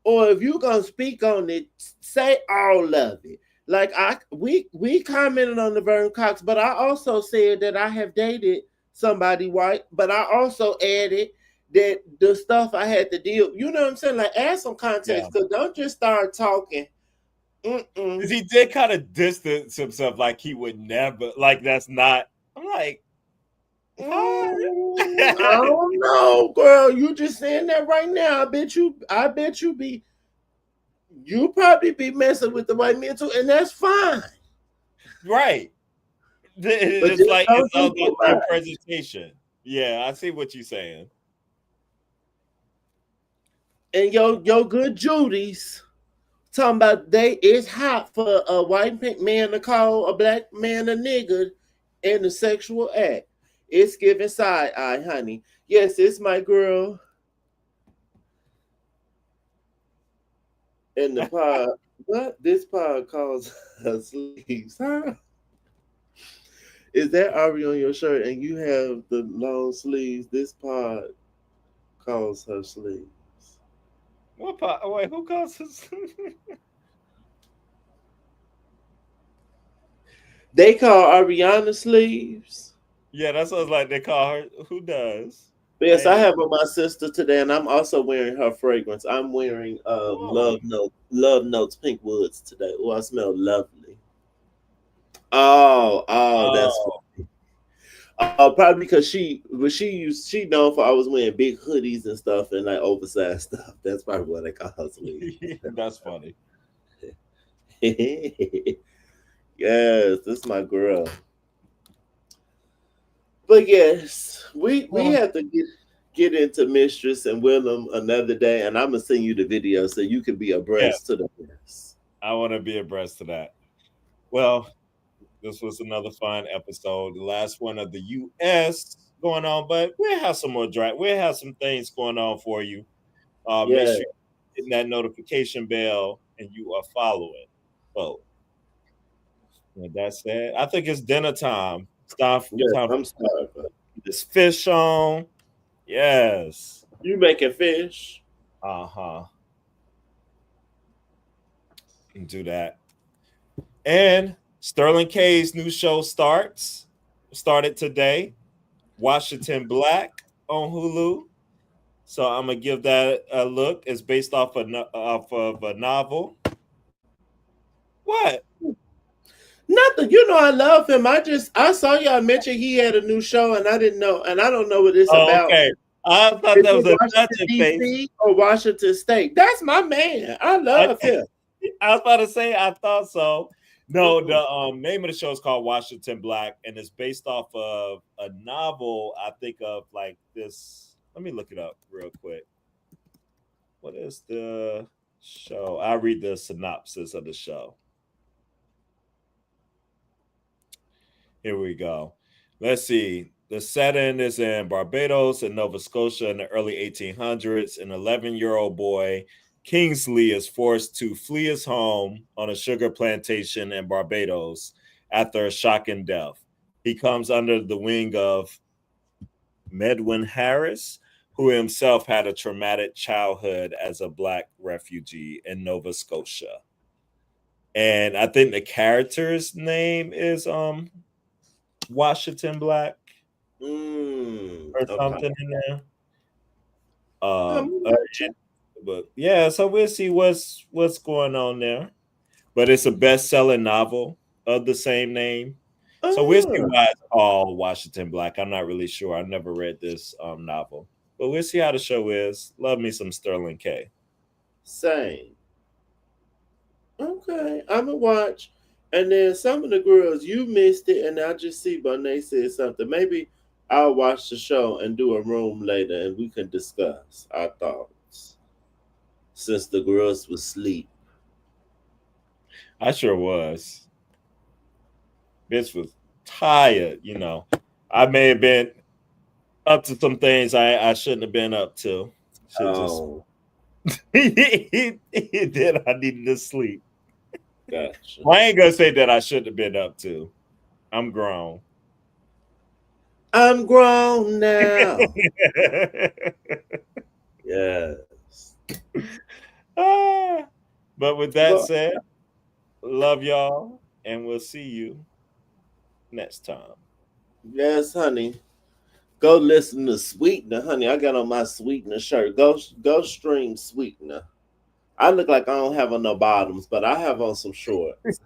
[SPEAKER 2] Or if you're gonna speak on it, say all of it. Like we commented on the Vern Cox, but I also said that I have dated somebody white, but I also added that the stuff I had to deal, you know what I'm saying? Like add some
[SPEAKER 1] Yeah.
[SPEAKER 2] context, because don't just start talking.
[SPEAKER 1] Because he did kind of distance himself, like he would never, like that's not. I'm like,
[SPEAKER 2] I don't know, girl. You just saying that right now. You probably be messing with the white men too, and that's fine.
[SPEAKER 1] right.
[SPEAKER 2] But
[SPEAKER 1] It's
[SPEAKER 2] just
[SPEAKER 1] like
[SPEAKER 2] don't
[SPEAKER 1] it's all
[SPEAKER 2] do too
[SPEAKER 1] about your
[SPEAKER 2] much.
[SPEAKER 1] presentation. Yeah, I see what you're saying.
[SPEAKER 2] And your good Judy's talking about it's hot for a white man to call a black man a nigger in a sexual act. It's giving side eye, honey. Yes, it's my girl in the pod. What this pod calls her sleeves, huh? Is that Ari on your shirt and you have the long sleeves? This pod calls her sleeves.
[SPEAKER 1] What part? Oh, wait, who calls this?
[SPEAKER 2] They call Ariana sleeves.
[SPEAKER 1] Yeah, that sounds like they call her. Who does?
[SPEAKER 2] Yes, I have on my sister today, and I'm also wearing her fragrance. I'm wearing
[SPEAKER 1] Oh,
[SPEAKER 2] Love Notes Pink Woods today. Oh, I smell lovely. That's
[SPEAKER 1] oh,
[SPEAKER 2] probably because she known for always wearing big hoodies and stuff and like oversized stuff. That's probably what they call her sleeves.
[SPEAKER 1] that's funny.
[SPEAKER 2] Yes, this is my girl. But yes, we
[SPEAKER 1] Well,
[SPEAKER 2] have to get into Mistress and Willem another day, and I'm gonna send you the video so you can be
[SPEAKER 1] yeah,
[SPEAKER 2] abreast to the rest.
[SPEAKER 1] I want to be abreast of that. Well, this was another fun episode, the last one of the US going on, but we'll have some more drag. We'll have some things going on for you. Make
[SPEAKER 2] Yeah,
[SPEAKER 1] sure you're hitting that notification bell and you are following. Well, with that said, I think it's dinner time. It's
[SPEAKER 2] yes,
[SPEAKER 1] time for
[SPEAKER 2] I'm sorry, but
[SPEAKER 1] this fish on. Yes.
[SPEAKER 2] you making fish?
[SPEAKER 1] Uh-huh. Do that. And Sterling K's new show started today. Washington Black on Hulu. So I'm gonna give that a look. It's based off of a novel. What?
[SPEAKER 2] Nothing. You know I love him. I saw y'all mention he had a new show, and I didn't know, and I don't know what it's
[SPEAKER 1] Oh,
[SPEAKER 2] about.
[SPEAKER 1] okay. I thought
[SPEAKER 2] Is
[SPEAKER 1] that was
[SPEAKER 2] it
[SPEAKER 1] a
[SPEAKER 2] Washington,
[SPEAKER 1] touching face.
[SPEAKER 2] D.C. or Washington State? That's my man. I love him.
[SPEAKER 1] I was about to say I thought so. No,
[SPEAKER 2] Mhm.
[SPEAKER 1] the name of the show is called Washington Black, and it's based off of a novel. I think of like this. Let me look it up real quick. What is the show? I'll read the synopsis of the show. Here we go. Let's see. The setting is in Barbados and Nova Scotia in the early 1800s. An 11-year-old boy, Kingsley, is forced to flee his home on a sugar plantation in Barbados after a shocking death. He comes under the wing of Medwin Harris, who himself had a traumatic childhood as a Black refugee in Nova Scotia. And I think the character's name is Washington Black or
[SPEAKER 2] Okay.
[SPEAKER 1] something in there.
[SPEAKER 2] I'm
[SPEAKER 1] Um, uh,
[SPEAKER 2] watching.
[SPEAKER 1] but yeah, so we'll see what's going on there. But it's a best-selling novel of the same name. So we'll see
[SPEAKER 2] Oh,
[SPEAKER 1] why it's called Washington Black. I'm not really sure. I never read this novel. But we'll see how the show is. Love me some Sterling K.
[SPEAKER 2] same. Okay, I'm gonna watch. And then some of the girls you missed it, and I just see Bonet said something. Maybe I'll watch the show and do a room later, and we can discuss our thoughts since the girls was asleep.
[SPEAKER 1] I sure was. Bitch was tired, you know. I may have been up to some things I shouldn't have been up to. Should just
[SPEAKER 2] Oh,
[SPEAKER 1] he did. I needed to sleep.
[SPEAKER 2] gotcha.
[SPEAKER 1] Well, I ain't gonna say that I shouldn't have been up to. I'm grown.
[SPEAKER 2] I'm grown now. Yes.
[SPEAKER 1] Ah, but with that
[SPEAKER 2] But
[SPEAKER 1] said, love y'all, and we'll see you next time.
[SPEAKER 2] yes, honey. Go listen to Sweetener, honey. I got on my Sweetener shirt. Go stream Sweetener. I look like I don't have on no bottoms, but I have on some shorts.